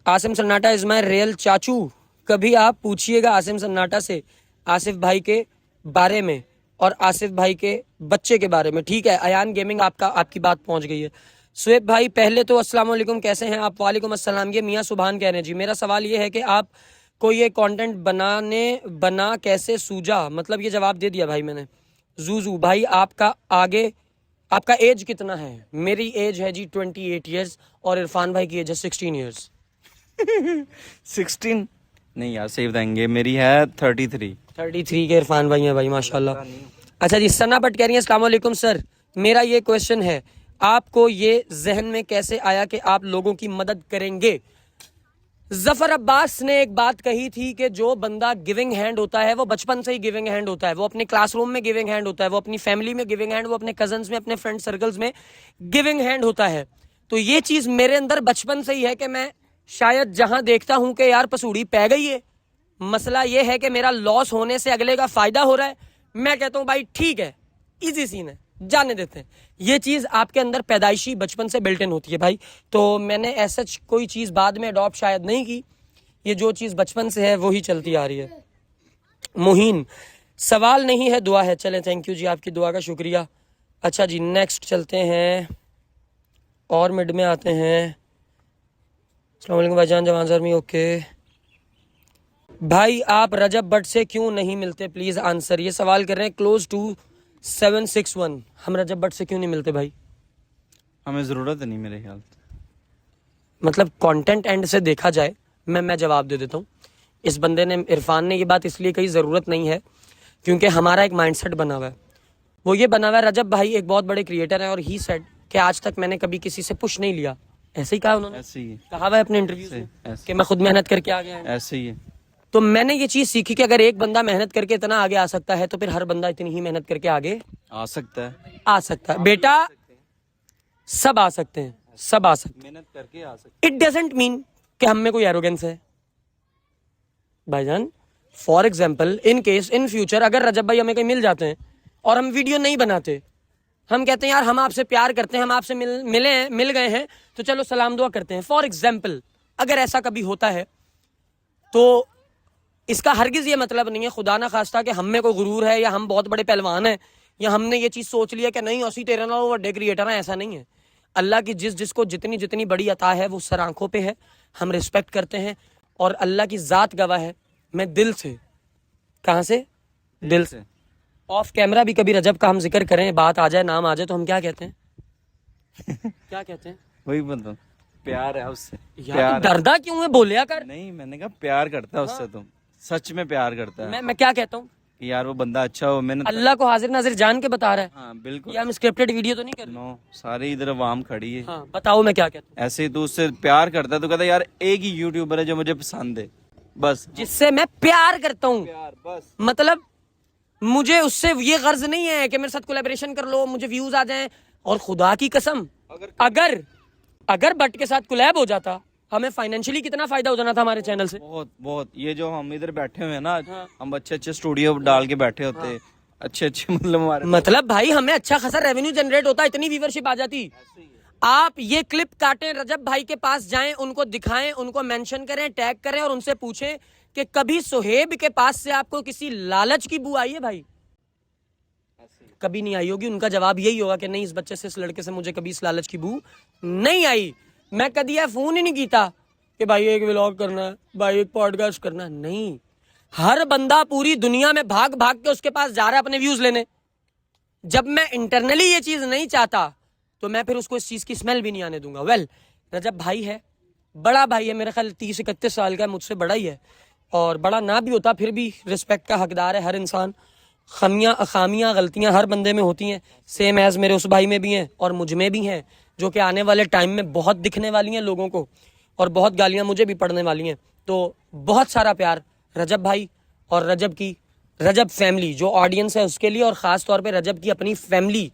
आसिम सन्नाटा इज माई रियल चाचू। कभी आप पूछिएगा आसिम सन्नाटा से आसिफ भाई के बारे में और आसिफ भाई के बच्चे के बारे में, ठीक है। अयान गेमिंग आपकी बात पहुंच गई है। सुहेब भाई पहले तो अस्सलाम वालेकुम, कैसे हैं आप? वालेकुम अस्सलाम। ये मियाँ सुभान कह रहे हैं जी। मेरा सवाल ये है कि आप को ये कंटेंट बना कैसे सूझा? मतलब ये जवाब दे दिया भाई मैंने। जूजू भाई आपका एज कितना है? मेरी एज है जी 28 ईयर्स और इरफान भाई की एज है 16 ईयर्स। 16 नहीं यार, सेव देंगे, मेरी है 33 के इरफान भाई हैं भाई माशाल्लाह। अच्छा जी, सना भट्ट कह रही है अस्सलाम वालेकुम सर, मेरा ये क्वेश्चन है, आपको ये जहन में कैसे आया कि आप लोगों की मदद करेंगे? जफर अब्बास ने एक बात कही थी कि जो बंदा गिविंग हैंड होता है वो बचपन से ही गिविंग हैंड होता है, वो अपने क्लासरूम में गिविंग हैंड होता है, वो अपनी फैमिली में गिविंग हैंड, वो अपने कजन्स में, अपने फ्रेंड सर्कल्स में गिविंग हैंड होता है। तो ये चीज मेरे अंदर बचपन से ही है कि मैं शायद जहां देखता हूं कि यार पसूड़ी पै गई है, मसला ये है कि मेरा लॉस होने से अगले का फायदा हो रहा है, मैं कहता हूं भाई ठीक है, इजी सीन है, जाने देते हैं। ये चीज आपके अंदर पैदाइशी बचपन से बिल्ट इन होती है भाई। तो मैंने ऐसा कोई चीज बाद में अडॉप्ट शायद नहीं की, ये जो चीज बचपन से है वो ही चलती आ रही है। मुहीन, सवाल नहीं है दुआ है। चलें, थैंक यू जी, आपकी दुआ का शुक्रिया। अच्छा जी, नेक्स्ट चलते हैं और मिड में आते हैं। अस्सलाम वालेकुम भाईजान, जवान ज़रमी, ओके भाई आप रजब भट्ट से क्यों नहीं मिलते, प्लीज आंसर। ये सवाल कर रहे हैं क्लोज टू 761, हम रजब भट्ट से क्यों नहीं मिलते भाई? हमें ज़रूरत नहीं मेरे ख्याल से। मतलब कंटेंट एंड से देखा जाए, मैं जवाब दे देता हूँ। इस बंदे ने, इरफान ने ये बात इसलिए कही ज़रूरत नहीं है क्योंकि हमारा एक माइंडसेट बना हुआ है। वो ये बना हुआ है, रजब भाई एक बहुत बड़े क्रिएटर है और ही सेड कि आज तक मैंने कभी किसी से पुश नहीं लिया। ऐसे ही कहा उन्होंने, ऐसे ही है, कहा हुआ है अपने इंटरव्यू में कि मैं खुद मेहनत करके आ गया हूं। ऐसे ही है। तो मैंने ये चीज सीखी कि अगर एक बंदा मेहनत करके इतना आगे आ सकता है तो फिर हर बंदा इतनी ही मेहनत करके आगे आ सकता है, आ सकता है। बेटा सब आ सकते हैं, सब आ सकते हैं, मेहनत करके आ सकते इट डजेंट मीन कि हम में कोई एरोगेंस है भाईजान। For example, in case in future अगर रजब भाई हमें कहीं मिल जाते हैं और हम वीडियो नहीं बनाते, हम कहते हैं यार हम आपसे प्यार करते हैं, हम आपसे मिल गए हैं तो चलो सलाम दुआ करते हैं। फॉर एग्जाम्पल, अगर ऐसा कभी होता है तो इसका हरगिज ये मतलब नहीं है, खुदा ना खास्ता, कि हम में कोई गुरूर है या हम बहुत बड़े पहलवान हैं या हमने ये चीज सोच लिया कि नहीं असी तेरे नाल वड्डे क्रिएटर हैं। ऐसा नहीं है। अल्लाह की जिसको जितनी जितनी बड़ी अता है वो सर आंखों पे है, हम रिस्पेक्ट करते हैं। और अल्लाह की जात गवाह है, मैं दिल से, कहाँ से, दिल से। ऑफ कैमरा भी कभी रजब का हम जिक्र करें, बात आ जाए, नाम आ जाए, तो हम क्या कहते हैं? क्या कहते हैं? वही बंदा प्यार है उससे। यार डरदा क्यों है, बोलिया कर। नहीं, मैंने कहा प्यार करता है उससे, तुम सच में प्यार करता है। मैं क्या कहता हूँ कि यार वो बंदा अच्छा हो, मैंने अल्लाह को हाजिर नाजिर जान के बता रहा है। हाँ बिल्कुल, ये हम स्क्रिप्टेड वीडियो तो नहीं कर रहे। नो, सारे इधर आवाम खड़ी है। हाँ बताओ मैं क्या कहता हूँ। ऐसे ही तू उससे प्यार करता है तो कहता है यार एक ही यूट्यूबर है जो मुझे पसंद है, बस। जिससे मैं प्यार करता हूँ, प्यार बस। मतलब मुझे उससे ये गर्ज नहीं है कि मेरे साथ कोलैबोरेशन कर लो, मुझे व्यूज आ जाएं। और खुदा की कसम, अगर बट के साथ कोलैब हो जाता, हमें फाइनेंशियली कितना फायदा हो जाना था हमारे चैनल से। बहुत बहुत। ये जो हम इधर बैठे हुए हैं ना, हाँ। हम अच्छे अच्छे स्टूडियो डाल के बैठे होते, हाँ। अच्छे अच्छे मतलब हमारे, मतलब भाई हमें अच्छा खासा रेवेन्यू जनरेट होता, इतनी व्यूवरशिप आ जाती। आप ये क्लिप काटें, रजब भाई के पास जाएं, उनको दिखाएं, उनको मेंशन करें, टैग करें और उनसे पूछें कि कभी सुहेब के पास से आपको किसी लालच की बू आई है भाई? कभी नहीं आई होगी। उनका जवाब यही होगा कि नहीं, इस बच्चे से, इस लड़के से मुझे कभी इस लालच की बू नहीं आई। मैं कभी यह फोन ही नहीं कीता कि भाई एक व्लॉग करना है, भाई एक पॉडकास्ट करना है। नहीं, हर बंदा पूरी दुनिया में भाग भाग के उसके पास जा रहा है अपने व्यूज लेने। जब मैं इंटरनली ये चीज नहीं चाहता तो मैं फिर उसको इस चीज की स्मेल भी नहीं आने दूंगा। वेल, रजब भाई है, बड़ा भाई है, मेरे ख्याल 30-31 साल का है, मुझसे बड़ा ही है। और बड़ा ना भी होता फिर भी रिस्पेक्ट का हकदार है हर इंसान। खामियां गलतियां हर बंदे में होती हैं, सेम एज मेरे उस भाई में भी हैं और मुझ में भी हैं, जो कि आने वाले टाइम में बहुत दिखने वाली हैं लोगों को, और बहुत गालियां मुझे भी पड़ने वाली हैं। तो बहुत सारा प्यार रजब भाई और रजब फैमिली जो ऑडियंस है उसके लिए, और ख़ास तौर पे रजब की अपनी फैमिली,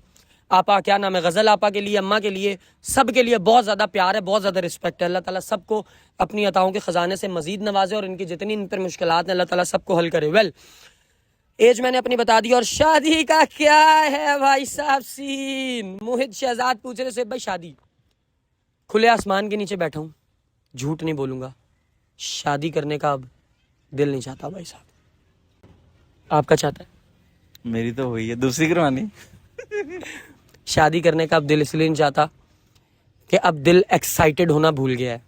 आपा क्या नाम है, गज़ल आपा के लिए, अम्मा के लिए, सब के लिए बहुत ज़्यादा प्यार है, बहुत ज़्यादा रिस्पेक्ट है। अल्लाह ताला सबको अपनी अताओं के ख़जाने से मज़ीद नवाजे और इनकी जितनी इन पर मुश्किलात हैं अल्लाह ताला सबको हल करे। वेल, एज मैंने अपनी बता दी। और शादी का क्या है भाई साहब सीन? मोहित शहजाद पूछ रहे से भाई शादी, खुले आसमान के नीचे बैठा हूँ, झूठ नहीं बोलूंगा, शादी करने का अब दिल नहीं चाहता भाई साहब। आपका चाहता है? मेरी तो हुई है, दूसरी करवानी। शादी करने का अब दिल इसलिए नहीं चाहता कि अब दिल एक्साइटेड होना भूल गया है,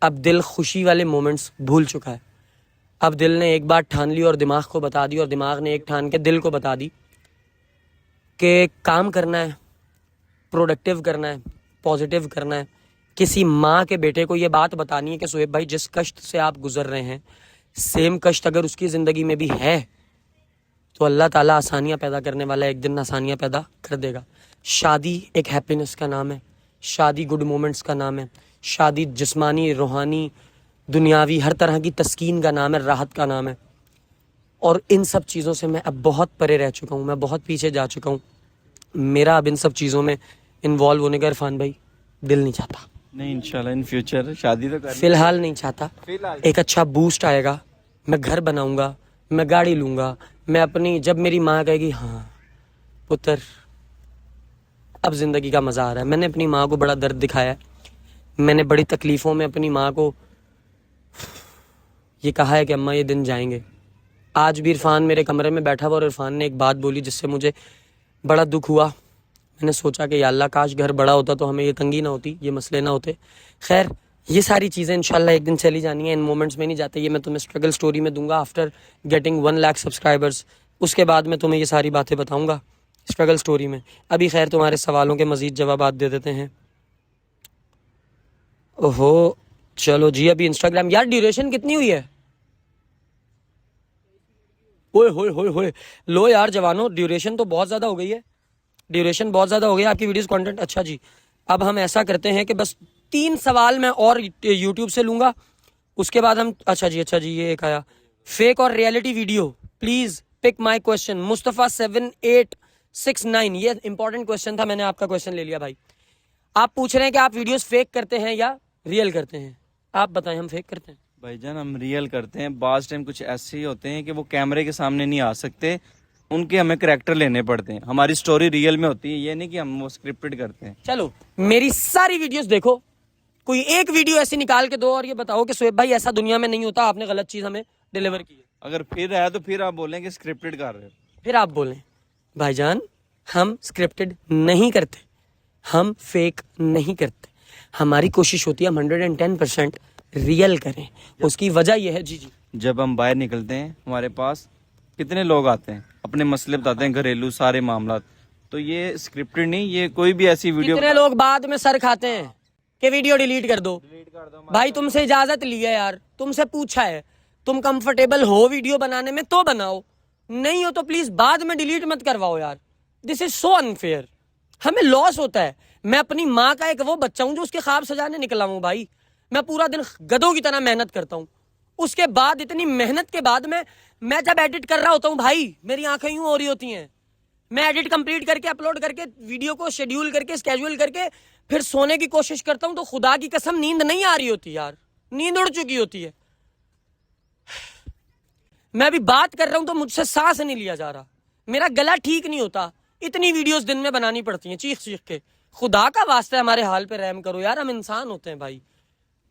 अब दिल खुशी वाले मोमेंट्स भूल चुका है। अब दिल ने एक बात ठान ली और दिमाग को बता दी, और दिमाग ने एक ठान के दिल को बता दी कि काम करना है, प्रोडक्टिव करना है, पॉजिटिव करना है। किसी माँ के बेटे को ये बात बतानी है कि सुहेब भाई जिस कष्ट से आप गुजर रहे हैं, सेम कष्ट अगर उसकी ज़िंदगी में भी है तो अल्लाह ताला आसानियाँ पैदा करने वाला है, एक दिन आसानियाँ पैदा कर देगा। शादी एक हैप्पीनेस का नाम है, शादी गुड मोमेंट्स का नाम है, शादी जिस्मानी, रूहानी, दुनियावी हर तरह की तस्कीन का नाम है, राहत का नाम है। और इन सब चीज़ों से मैं अब बहुत परे रह चुका हूँ, मैं बहुत पीछे जा चुका हूँ। मेरा अब इन सब चीज़ों में इन्वॉल्व होने का इरफान भाई दिल नहीं चाहता। नहीं, इंशाल्लाह इन फ्यूचर शादी तो करनी। फिलहाल नहीं चाहता। फिलहाल एक अच्छा बूस्ट आएगा, मैं घर बनाऊंगा, मैं गाड़ी लूंगा, मैं अपनी, जब मेरी माँ कहेगी हाँ पुत्र अब ज़िंदगी का मज़ा आ रहा है। मैंने अपनी माँ को बड़ा दर्द दिखाया है, मैंने बड़ी तकलीफ़ों में अपनी माँ को ये कहा है कि अम्मा ये दिन जाएंगे। आज भी इरफान मेरे कमरे में बैठा हुआ और इरफान ने एक बात बोली जिससे मुझे बड़ा दुख हुआ। मैंने सोचा कि या अल्लाह काश घर बड़ा होता तो हमें ये तंगी ना होती, ये मसले ना होते। खैर ये सारी चीज़ें इंशाल्लाह एक दिन चली जानी है, इन मोमेंट्स में नहीं जाते। ये मैं तुम्हें स्ट्रगल स्टोरी में दूंगा आफ्टर गेटिंग 1 लाख सब्सक्राइबर्स। उसके बाद मैं तुम्हें ये सारी बातें बताऊंगा स्ट्रगल स्टोरी में। अभी खैर तुम्हारे सवालों के मज़ीद जवाब दे देते हैं। ओहो चलो जी, अभी इंस्टाग्राम यार ड्यूरेशन कितनी हुई है? ओए होए होए होए, लो यार जवानों, ड्यूरेशन तो बहुत ज़्यादा हो गई है, ड्यूरेशन बहुत ज़्यादा हो गई है आपकी वीडियोस कंटेंट। अच्छा जी, अब हम ऐसा करते हैं कि बस 3 सवाल मैं और यूट्यूब से लूँगा, उसके बाद हम, अच्छा जी ये एक आया, फेक और reality video please pick my question. Mustafa 7869, ये इंपॉर्टेंट क्वेश्चन था, मैंने आपका क्वेश्चन ले लिया भाई। आप पूछ रहे हैं कि आप वीडियोस फेक करते हैं या रियल करते हैं, आप बताएं। हम फेक करते हैं भाईजान, हम रियल करते हैं। बाज़ टाइम कुछ ऐसे ही होते हैं कि वो कैमरे के सामने नहीं आ सकते, उनके हमें करैक्टर लेने पड़ते हैं। हमारी स्टोरी रियल में होती है, ये नहीं कि हम वो स्क्रिप्टेड करते हैं। चलो मेरी सारी वीडियोस देखो, कोई एक वीडियो ऐसी निकाल के दो और ये बताओ कि शोएब भाई ऐसा दुनिया में नहीं होता, आपने गलत चीज़ हमें डिलीवर की है। अगर फिर है तो फिर आप बोलें कि स्क्रिप्टेड कर रहे हो। फिर आप बोलें भाईजान हम स्क्रिप्टेड नहीं करते, हम फेक नहीं करते, हमारी कोशिश होती है हम 110% रियल करें। उसकी वजह यह है जी जब हम बाहर निकलते हैं हमारे पास कितने लोग आते हैं, अपने मसले बताते हैं, घरेलू सारे मामला। तो ये स्क्रिप्टेड नहीं, ये कोई भी ऐसी वीडियो। कितने लोग बाद में सर खाते हैं कि वीडियो डिलीट कर दो। भाई तुमसे इजाजत ली है यार, तुमसे पूछा है, तुम कंफर्टेबल हो वीडियो बनाने में तो बनाओ, नहीं हो तो प्लीज बाद में डिलीट मत करवाओ यार। दिस इज सो अनफेयर, हमें लॉस होता है। मैं अपनी माँ का एक वो बच्चा हूं जो उसके ख्वाब सजाने निकला हूं भाई। मैं पूरा दिन गधों की तरह मेहनत करता हूं, उसके बाद इतनी मेहनत के बाद मैं जब एडिट कर रहा होता हूं भाई मेरी आंखें यूं हो रही होती हैं। मैं एडिट कंप्लीट करके अपलोड करके वीडियो को शेड्यूल करके स्केड्यूल करके फिर सोने की कोशिश करता हूं तो खुदा की कसम नींद नहीं आ रही होती यार, नींद उड़ चुकी होती है। मैं अभी बात कर रहा हूं तो मुझसे सांस नहीं लिया जा रहा, मेरा गला ठीक नहीं होता, इतनी वीडियोस दिन में बनानी पड़ती हैं चीख चीख के। खुदा का वास्ता है हमारे हाल पे रहम करो यार, हम इंसान होते हैं भाई।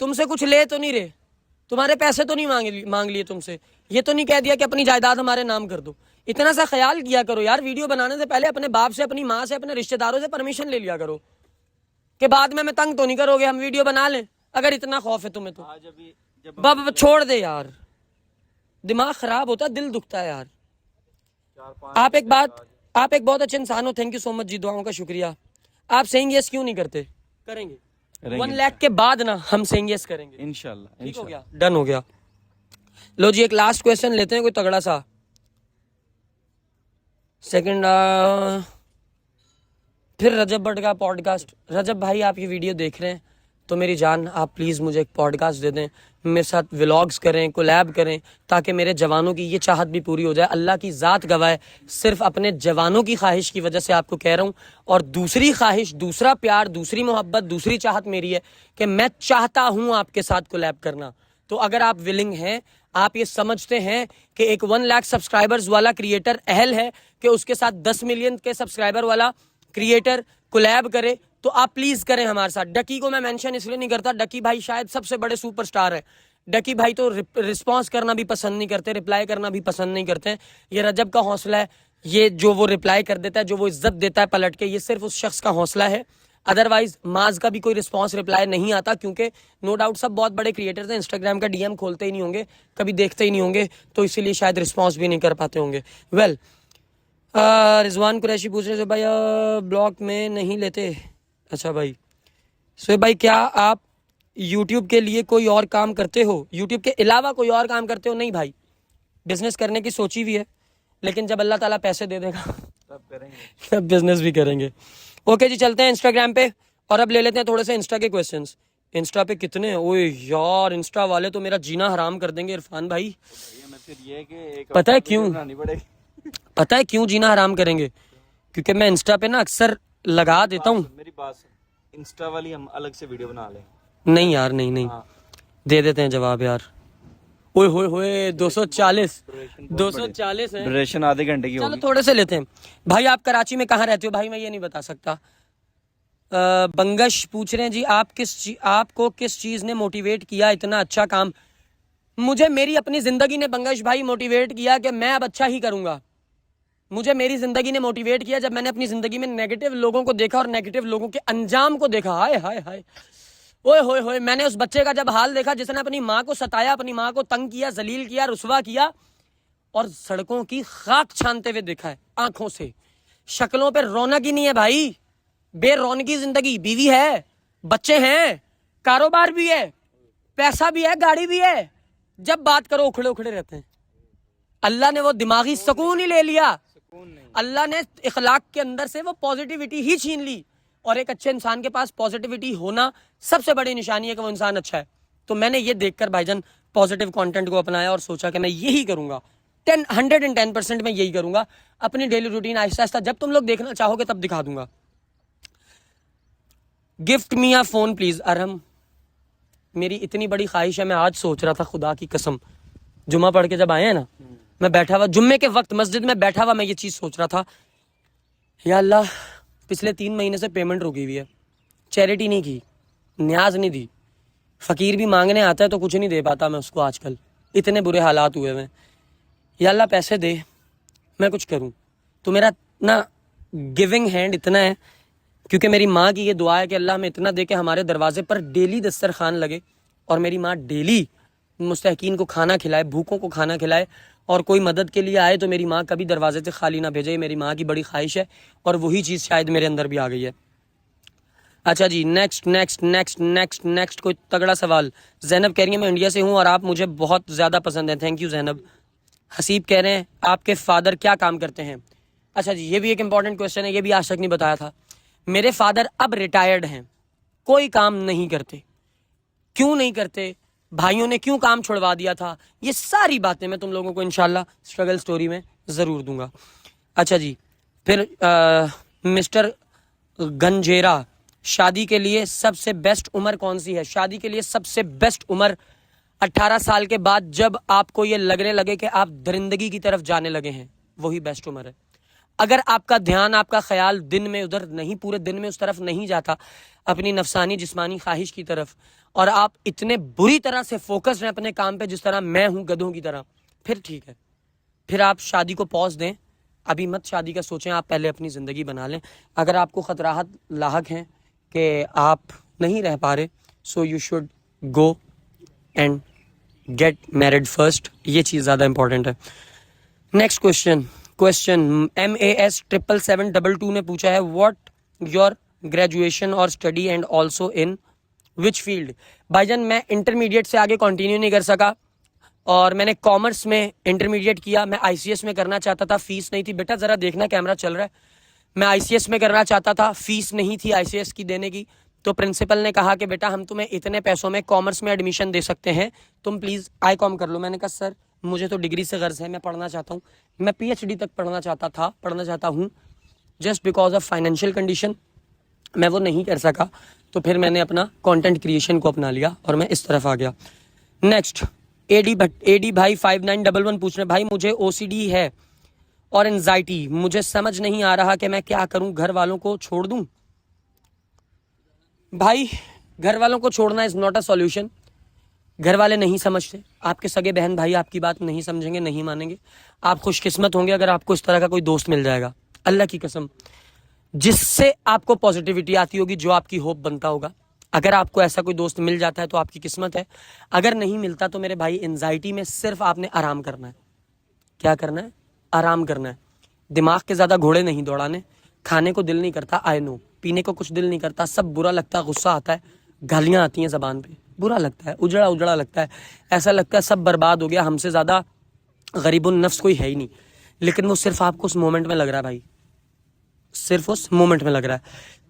तुमसे कुछ ले तो नहीं रहे, तुम्हारे पैसे तो नहीं मांग लिए तुमसे, ये तो नहीं कह दिया कि अपनी जायदाद हमारे नाम कर दो। इतना सा ख्याल किया करो यार, वीडियो बनाने से पहले अपने बाप से, अपनी माँ से, अपने रिश्तेदारों से परमिशन ले लिया करो कि बाद में तंग तो नहीं करोगे, हम वीडियो बना लें। अगर इतना खौफ है तुम्हें तो बब छोड़ दे यार, दिमाग खराब होता है, दिल दुखता है यार। आप एक बहुत अच्छे इंसान हो, थैंक यू सो मच जी, दुआओं का शुक्रिया। आप सेइंग यस क्यों नहीं करते? करेंगे 1 लाख के बाद ना हम सेइंग यस करेंगे इंशाल्लाह। ठीक हो गया, डन हो गया। लो जी एक लास्ट क्वेश्चन लेते हैं कोई तगड़ा सा। सेकंड फिर रजब भट्ट का पॉडकास्ट। रजब भाई आप ये वीडियो देख रहे हैं तो मेरी जान आप प्लीज़ मुझे एक पॉडकास्ट दे दें, मेरे साथ व्लॉग्स करें, कोलैब करें, ताकि मेरे जवानों की ये चाहत भी पूरी हो जाए। अल्लाह की ज़ात गवाह है, सिर्फ अपने जवानों की ख्वाहिश की वजह से आपको कह रहा हूँ। और दूसरी ख्वाहिश, दूसरा प्यार, दूसरी मोहब्बत, दूसरी चाहत मेरी है कि मैं चाहता हूँ आपके साथ कोलैब करना। तो अगर आप विलिंग हैं, आप ये समझते हैं कि एक 1 लाख सब्सक्राइबर्स वाला क्रिएटर अहल है कि उसके साथ 10 मिलियन के सब्सक्राइबर वाला क्रिएटर कोलैब करे, तो आप प्लीज करें हमारे साथ। डकी को मैं मेंशन इसलिए नहीं करता, डकी भाई शायद सबसे बड़े सुपरस्टार है। डकी भाई तो रिस्पॉन्स करना भी पसंद नहीं करते, रिप्लाई करना भी पसंद नहीं करते हैं। ये रजब का हौसला है, ये जो वो रिप्लाई कर देता है, जो वो इज्जत देता है पलट के, ये सिर्फ उस शख्स का हौसला है। अदरवाइज माज का भी कोई रिस्पॉन्स रिप्लाई नहीं आता, क्योंकि नो डाउट सब बहुत बड़े क्रिएटर्स हैं, इंस्टाग्राम का डीएम खोलते ही नहीं होंगे, कभी देखते ही नहीं होंगे, तो इसीलिए शायद रिस्पॉन्स भी नहीं कर पाते होंगे। वेल रिजवान कुरैशी पूछ रहे थे भाई ब्लॉग में नहीं लेते। अच्छा भाई शोएब भाई क्या आप यूट्यूब के लिए कोई और काम करते हो, यूट्यूब के अलावा कोई और काम करते हो? नहीं भाई, बिजनेस करने की सोची भी है, लेकिन जब अल्लाह ताला पैसे दे देगा तब करेंगे, तब बिजनेस भी करेंगे। ओके जी चलते हैं इंस्टाग्राम पे, और अब ले लेते हैं थोड़े से इंस्टा के क्वेश्चंस। इंस्टा पे कितने, ओए यार इंस्टा वाले तो मेरा जीना हराम कर देंगे इरफान भाई। पता है क्यों? पता है क्यों जीना हराम करेंगे? क्योंकि मैं इंस्टा पे ना अक्सर लगा देता हूँ। मेरी बात, इंस्टा वाली हम अलग से वीडियो बना लें। नहीं यार, नहीं नहीं, दे देते हैं जवाब यार। ओए होए होए 240 240 है। ड्यूरेशन आधे घंटे की चलो होगी। थोड़े से लेते हैं। भाई आप कराची में कहाँ रहते हो? भाई मैं ये नहीं बता सकता। बंगश पूछ रहे हैं जी, आपको किस चीज ने मोटिवेट किया इतना अच्छा काम? मुझे मेरी अपनी जिंदगी ने बंगश भाई मोटिवेट किया कि मैं अब अच्छा ही करूंगा। मुझे मेरी जिंदगी ने मोटिवेट किया जब मैंने अपनी जिंदगी में नेगेटिव लोगों को देखा और नेगेटिव लोगों के अंजाम को देखा। हाय हाय हाय, ओए होए होए, मैंने उस बच्चे का जब हाल देखा जिसने अपनी माँ को सताया, अपनी माँ को तंग किया, जलील किया, रुसवा किया और सड़कों की खाक छानते हुए देखा है आंखों से। शक्लों पे रौनक ही नहीं है भाई, बेरौनकी जिंदगी। बीवी है, बच्चे हैं, कारोबार भी है, पैसा भी है, गाड़ी भी है, जब बात करो उखड़े उखड़े रहते हैं। अल्लाह ने वो दिमागी सुकून ही ले लिया। अल्लाह ने इखलाक के अंदर से वो पॉजिटिविटी ही छीन ली। और एक अच्छे इंसान के पास पॉजिटिविटी होना सबसे बड़ी निशानी है कि वो इंसान अच्छा है। तो मैंने ये देखकर भाईजान पॉजिटिव कंटेंट को अपनाया और सोचा कि मैं यही करूंगा। 110% मैं यही करूंगा। अपनी डेली रूटीन आहिस्ता आहिस्ता जब तुम लोग देखना चाहोगे तब दिखा दूंगा। Gift me a phone please Arham, मेरी इतनी बड़ी ख्वाहिश है। मैं आज सोच रहा था, खुदा की कसम, जुम्मा पढ़ के जब आए हैं ना, मैं बैठा हुआ जुम्मे के वक्त मस्जिद में बैठा हुआ मैं ये चीज सोच रहा था, या अल्लाह पिछले 3 महीने से पेमेंट रुकी हुई है, चैरिटी नहीं की, न्याज नहीं दी, फकीर भी मांगने आता है तो कुछ नहीं दे पाता मैं उसको। आजकल इतने बुरे हालात हुए हैं, या अल्लाह पैसे दे मैं कुछ करूं। तो मेरा ना गिविंग हैंड इतना है, क्योंकि मेरी माँ की ये दुआ है कि अल्लाह हमें इतना दे के हमारे दरवाजे पर डेली दस्तरखान लगे और मेरी माँ डेली मुस्तहकीन को खाना खिलाए, भूखों को खाना खिलाए, और कोई मदद के लिए आए तो मेरी माँ कभी दरवाजे से खाली ना भेजे। मेरी माँ की बड़ी ख्वाहिश है और वही चीज़ शायद मेरे अंदर भी आ गई है। अच्छा जी, next next next next next कोई तगड़ा सवाल। जैनब कह रही है मैं इंडिया से हूँ और आप मुझे बहुत ज़्यादा पसंद है। Thank you Zainab. हसीब कह रहे हैं आपके फादर क्या काम करते हैं? अच्छा जी, ये भी एक इंपॉर्टेंट क्वेश्चन है, ये भी आज तक नहीं बताया था। मेरे फादर अब रिटायर्ड हैं, कोई काम नहीं करते। क्यों नहीं करते? भाइयों ने क्यों काम छुड़वा दिया था? ये सारी बातें मैं तुम लोगों को इंशाल्लाह स्ट्रगल स्टोरी में ज़रूर दूंगा। अच्छा जी, फिर मिस्टर गंजेरा, शादी के लिए सबसे बेस्ट उम्र कौन सी है? शादी के लिए सबसे बेस्ट उम्र 18 साल के बाद, जब आपको ये लगने लगे कि आप दरिंदगी की तरफ जाने लगे हैं, वही बेस्ट उम्र है। अगर आपका ध्यान, आपका ख्याल दिन में उधर नहीं, पूरे दिन में उस तरफ नहीं जाता, अपनी नफसानी जिस्मानी ख्वाहिश की तरफ, और आप इतने बुरी तरह से फोकस्ड हैं अपने काम पे जिस तरह मैं हूं गधों की तरह, फिर ठीक है, फिर आप शादी को पॉज दें। अभी मत शादी का सोचें, आप पहले अपनी ज़िंदगी बना लें। अगर आपको खतराहत लाहक हैं कि आप नहीं रह पा रहे, so you should go and get married first. ये चीज़ ज़्यादा इंपॉर्टेंट है। नेक्स्ट क्वेश्चन MAS77722 ने पूछा है, व्हाट योर ग्रेजुएशन और study and also in which field? भाईजान मैं इंटरमीडिएट से आगे कंटिन्यू नहीं कर सका और मैंने कॉमर्स में इंटरमीडिएट किया। मैं ICS में करना चाहता था, फीस नहीं थी। बेटा ज़रा देखना, कैमरा चल रहा है। मैं ICS में करना चाहता था, फीस नहीं थी ICS की देने की। तो प्रिंसिपल ने कहा कि बेटा हम तुम्हें इतने पैसों में कॉमर्स में एडमिशन दे सकते हैं, तुम प्लीज़ ICOM कर लो। मैंने कहा सर मुझे तो डिग्री से गर्ज है, मैं पढ़ना चाहता हूँ, मैं PhD तक पढ़ना चाहता हूँ, just because of financial condition मैं वो नहीं कर सका। तो फिर मैंने अपना कंटेंट क्रिएशन को अपना लिया और मैं इस तरफ आ गया। नेक्स्ट AD भाई 5911 पूछ रहे, भाई मुझे OCD है और एंजाइटी, मुझे समझ नहीं आ रहा कि मैं क्या करूं, घर वालों को छोड़ दूं? भाई घर वालों को छोड़ना इज नॉट अ सॉल्यूशन। घर वाले नहीं समझते, आपके सगे बहन भाई आपकी बात नहीं समझेंगे, नहीं मानेंगे। आप खुशकिस्मत होंगे अगर आपको इस तरह का कोई दोस्त मिल जाएगा, अल्लाह की कसम, जिससे आपको पॉजिटिविटी आती होगी, जो आपकी होप बनता होगा। अगर आपको ऐसा कोई दोस्त मिल जाता है तो आपकी किस्मत है। अगर नहीं मिलता तो मेरे भाई एंजाइटी में सिर्फ आपने आराम करना है। क्या करना है? आराम करना है। दिमाग के ज़्यादा घोड़े नहीं दौड़ाने। खाने को दिल नहीं करता, आई नो, पीने को कुछ दिल नहीं करता, सब बुरा लगता है, गुस्सा आता है, गालियाँ आती हैं ज़बान पे, बुरा लगता है, उजड़ा उजड़ा लगता है, ऐसा लगता है सब बर्बाद हो गया, हमसे ज़्यादा गरीबुन नफ्स कोई है ही नहीं। लेकिन वो सिर्फ आपको उस मोमेंट में लग रहा है भाई, सिर्फ उस मोमेंट में लग रहा है।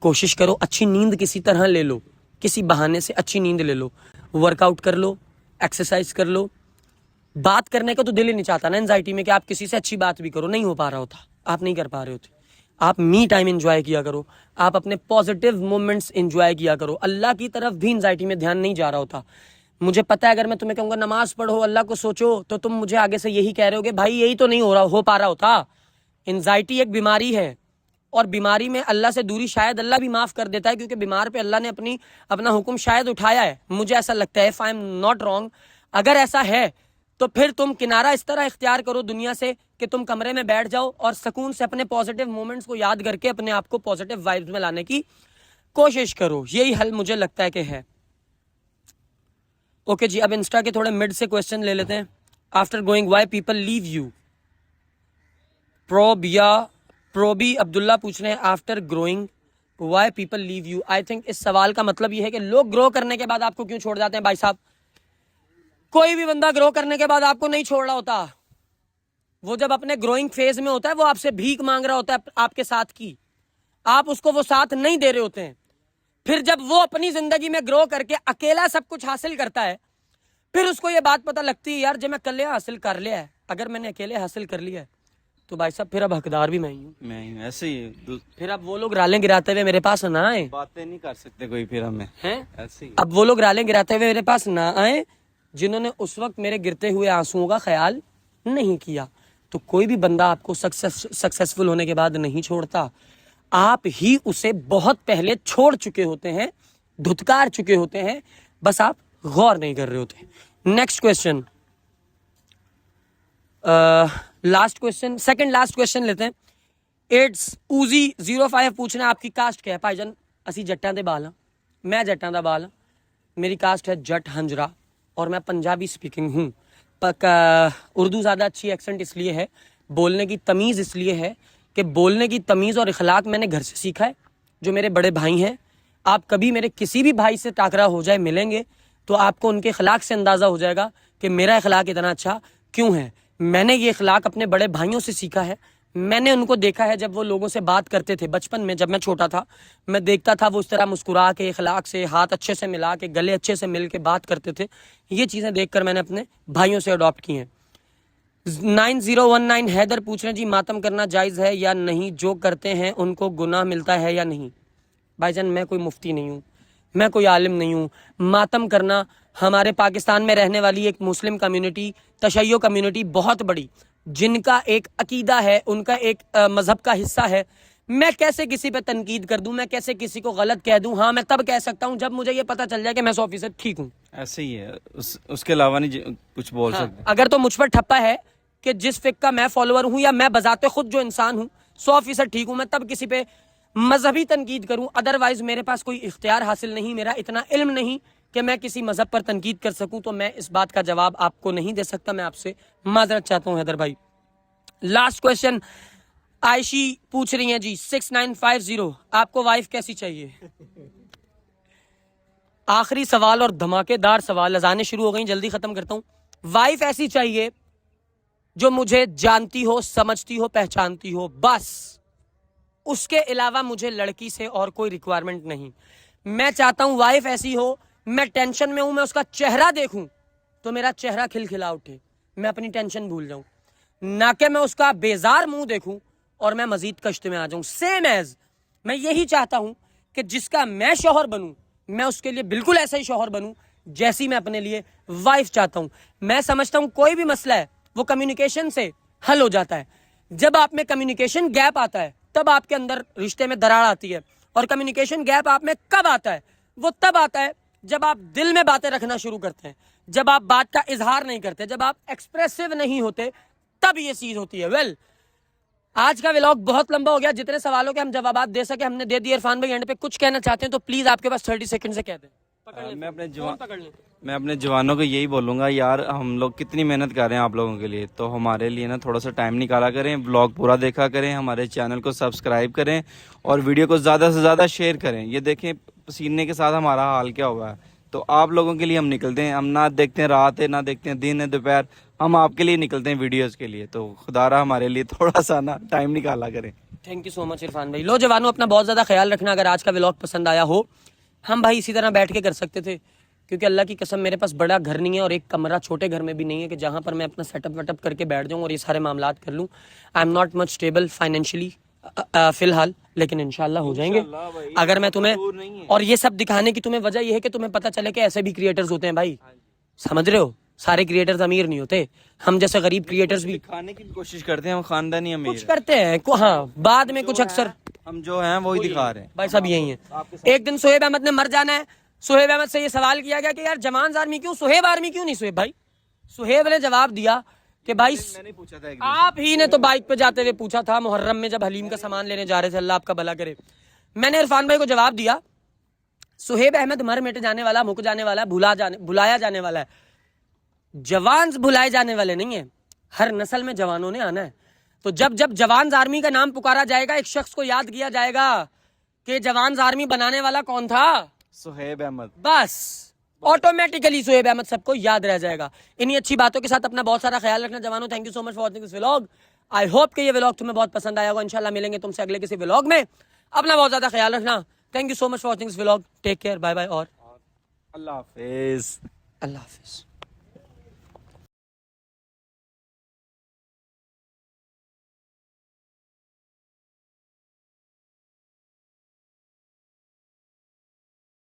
कोशिश करो, अच्छी नींद किसी तरह ले लो, किसी बहाने से अच्छी नींद ले लो, वर्कआउट कर लो, एक्सरसाइज कर लो। बात करने का तो दिल ही नहीं चाहता ना एंजाइटी में कि आप किसी से अच्छी बात भी करो, नहीं हो पा रहा होता, आप नहीं कर पा रहे होते। आप मी टाइम एंजॉय किया करो, आप अपने पॉजिटिव मोमेंट्स एंजॉय किया करो। अल्लाह की तरफ भी एंजाइटी में ध्यान नहीं जा रहा होता। मुझे पता है अगर मैं तुम्हें कहूँगा नमाज पढ़ो, अल्लाह को सोचो, तो तुम मुझे आगे से यही कह रहे होगे भाई यही तो नहीं हो पा रहा होता। एंजाइटी एक बीमारी है और बीमारी में अल्लाह से दूरी शायद अल्लाह भी माफ कर देता है, क्योंकि बीमार पे अल्लाह ने अपना हुक्म शायद उठाया है, मुझे ऐसा लगता है। If I am not wrong, अगर ऐसा है तो फिर तुम किनारा इस तरह इख्तियार करो दुनिया से कि तुम कमरे में बैठ जाओ और सुकून से अपने पॉजिटिव मोमेंट्स को याद करके अपने आप को पॉजिटिव वाइब्स में लाने की कोशिश करो। यही हल मुझे लगता है कि है। ओके जी, अब इंस्टा के थोड़े मिड से क्वेश्चन ले लेते हैं। After going why people leave you, प्रोबी अब्दुल्ला पूछ रहे हैं after growing why people leave you. I think इस सवाल का मतलब ये है कि लोग ग्रो करने के बाद आपको क्यों छोड़ जाते हैं। भाई साहब, कोई भी बंदा ग्रो करने के बाद आपको नहीं छोड़ रहा होता। वो जब अपने ग्रोइंग फेज में होता है वो आपसे भीख मांग रहा होता है आपके साथ की, आप उसको वो साथ नहीं दे रहे होते हैं। फिर जब वो अपनी जिंदगी में ग्रो करके अकेला सब कुछ हासिल करता है, फिर उसको ये बात पता लगती है यार जब मैं अकेले हासिल कर लिया है, अगर मैंने अकेले हासिल कर लिया है तो भाई साहब फिर अब हकदार भी मैं ही हूँ। ऐसे ही फिर अब वो लोग रालें गिराते हुए मेरे पास ना आए, बातें नहीं कर सकते कोई फिर हमें, हैं ऐसे ही। अब वो लोग रालें गिराते हुए मेरे पास ना आए जिन्होंने उस वक्त मेरे गिरते हुए आंसुओं का ख्याल नहीं किया। तो कोई भी बंदा आपको सक्सेसफुल होने के बाद नहीं छोड़ता, आप ही उसे बहुत पहले छोड़ चुके होते हैं, धुतकार चुके होते हैं, बस आप गौर नहीं कर रहे होते। Next question, last question, second last question लेते हैं। इट्स ऊजी 05 पूछना है आपकी कास्ट क्या है। भाईजान असी जट्टां दे बाल हाँ, मैं जट्टां दा बाल हाँ, मेरी कास्ट है जट हंजरा और मैं पंजाबी स्पीकिंग हूँ। उर्दू ज़्यादा अच्छी एक्सेंट इसलिए है, बोलने की तमीज़ इसलिए है कि बोलने की तमीज़ और इखलाक मैंने घर से सीखा है। जो मेरे बड़े भाई हैं, आप कभी मेरे किसी भी भाई से टाकरा हो जाए मिलेंगे तो आपको उनके इखलाक से अंदाज़ा हो जाएगा कि मेरा इखलाक इतना अच्छा क्यों है। मैंने ये इखलाक अपने बड़े भाइयों से सीखा है। मैंने उनको देखा है जब वो लोगों से बात करते थे बचपन में, जब मैं छोटा था मैं देखता था वो इस तरह मुस्कुरा के, इखलाक से, हाथ अच्छे से मिला के, गले अच्छे से मिल के बात करते थे। ये चीज़ें देखकर मैंने अपने भाइयों से अडॉप्ट की हैं। 9019 हैदर पूछ रहे हैं जी मातम करना जायज़ है या नहीं, जो करते हैं उनको गुनाह मिलता है या नहीं। भाईजान मैं कोई मुफ्ती नहीं हूँ, मैं कोई आलिम नहीं हूँ। मातम करना हमारे पाकिस्तान में रहने वाली एक मुस्लिम कम्युनिटी, तशय्यो कम्युनिटी बहुत बड़ी, जिनका एक अकीदा है, उनका एक मजहब का हिस्सा है। मैं कैसे किसी पे तनकीद कर दूं, मैं कैसे किसी को गलत कह दूं। हाँ मैं तब कह सकता हूं जब मुझे ये पता चल जाए कि मैं 100% ठीक हूं। ऐसे ही है, उसके अलावा नहीं कुछ बोल सकते। अगर तो मुझ पर ठप्पा है कि जिस फिक का मैं फॉलोअर हूं या मैं बजाते खुद जो इंसान हूं 100% ठीक हूं, मैं तब किसी पे मजहबी तनकीद करूं। अदरवाइज मेरे पास कोई इख्तियार हासिल नहीं, मेरा इतना इल्म नहीं कि मैं किसी मजहब पर तनकीद कर सकूं, तो मैं इस बात का जवाब आपको नहीं दे सकता। मैं आपसे माजरत चाहता हूं हैदर भाई। लास्ट क्वेश्चन आयशी पूछ रही हैं जी 6950, आपको वाइफ कैसी चाहिए। आखिरी सवाल और धमाकेदार सवाल, अजानें शुरू हो गई, जल्दी खत्म करता हूं। वाइफ ऐसी चाहिए जो मुझे जानती हो, समझती हो, पहचानती हो, बस। उसके अलावा मुझे लड़की से और कोई रिक्वायरमेंट नहीं। मैं चाहता हूं वाइफ ऐसी हो, मैं टेंशन में हूं, मैं उसका चेहरा देखूं तो मेरा चेहरा खिलखिला उठे, मैं अपनी टेंशन भूल जाऊं, ना कि मैं उसका बेजार मुंह देखूं और मैं मजीद कष्ट में आ जाऊं। सेम एज मैं यही चाहता हूं कि जिसका मैं शौहर बनूं, मैं उसके लिए बिल्कुल ऐसा ही शौहर बनूं जैसी मैं अपने लिए वाइफ चाहता हूं। मैं समझता हूं कोई भी मसला है वो कम्युनिकेशन से हल हो जाता है। जब आप में कम्युनिकेशन गैप आता है तब आपके अंदर रिश्ते में दरार आती है। और कम्युनिकेशन गैप आप में कब आता है, वो तब आता है जब आप दिल में बातें रखना शुरू करते हैं, जब आप बात का इजहार नहीं करते, जब आप एक्सप्रेसिव नहीं होते, तब ये चीज होती है। वेल, आज का व्लॉग बहुत लंबा हो गया, जितने सवालों के हम जवाब दे सके हमने दे दिए। इरफान भाई एंड पे कुछ कहना चाहते हैं तो प्लीज आपके पास 30 सेकंड से कह दें। मैं अपने जवानों को यही बोलूंगा यार, हम लोग कितनी मेहनत कर रहे हैं आप लोगों के लिए, तो हमारे लिए ना थोड़ा सा टाइम निकाला करें, व्लॉग पूरा देखा करें, हमारे चैनल को सब्सक्राइब करें और वीडियो को ज़्यादा से ज़्यादा शेयर करें। ये देखें पसीने के साथ हमारा हाल क्या हुआ है, तो आप लोगों के लिए हम निकलते हैं। हम ना देखते हैं रात है, ना देखते हैं दिन है, दोपहर, हम आपके लिए निकलते हैं वीडियोस के लिए। तो खुदारा हमारे लिए थोड़ा सा ना टाइम निकाला करें। Thank you so much Irfan भाई। लो जवानों, अपना बहुत ज़्यादा ख्याल रखना। अगर आज का व्लॉग पसंद आया हो, हम भाई इसी तरह बैठ के कर सकते थे, क्योंकि अल्लाह की कसम मेरे पास बड़ा घर नहीं है और एक कमरा छोटे घर में भी नहीं है कि जहाँ पर मैं अपना सेटअप वेटअप करके बैठ जाऊँ और ये सारे मामलात कर लूँ। I am not much stable financially फिलहाल, लेकिन इंशाल्लाह हो जाएंगे। अगर मैं तुम्हें, और ये सब दिखाने की तुम्हें वजह ये है कि तुम्हें पता चले कि ऐसे भी क्रिएटर्स होते हैं भाई, समझ रहे हो? सारे क्रिएटर्स अमीर नहीं होते, हम जैसे गरीब क्रिएटर्स भी दिखाने की कोशिश करते हैं, हम खानदानी अमीर कुछ करते हैं हाँ, बाद में कुछ अक्सर हम जो हैं वही दिखा रहे हैं भाई, सब यही है। एक दिन सोहेब अहमद ने मर जाना है, सोहेब अहमद से ये सवाल किया गया कि यार जवान आर्मी क्यों, सोहेब आर्मी क्यों नहीं? सोहेब भाई, सोहेब ने जवाब दिया कि भाई मैंने पूछा था आप ही ने तो बाइक पे जाते हुए पूछा था मुहर्रम में जब हलीम का सामान लेने जा रहे थे, अल्लाह आपका भला करे। मैंने इरफान भाई को जवाब दिया, सोहेब अहमद मर मिट जाने वाला, मुक जाने वाला, भुलाया जाने वाला है। जवान भुलाए जाने वाले नहीं है, हर नस्ल में जवानों ने आना है। तो जब जब जवान आर्मी का नाम पुकारा जाएगा, एक शख्स को याद किया जाएगा कि जवान आर्मी बनाने वाला कौन था, सोहेब अहमद, बस ऑटोमेटिकली सोहेब अहमद सबको याद रह जाएगा। इन्हीं अच्छी बातों के साथ अपना बहुत सारा ख्याल रखना जवानों। Thank you so much for watching this vlog. I hope कि ये व्लॉग तुम्हें बहुत पसंद आया होगा। इंशाल्लाह मिलेंगे तुमसे अगले किसी व्लॉग में। अपना बहुत ज्यादा ख्याल रखना। Thank you so much for watching this vlog. Take care, bye bye और अल्लाह हाफिज। अल्लाह हाफिज।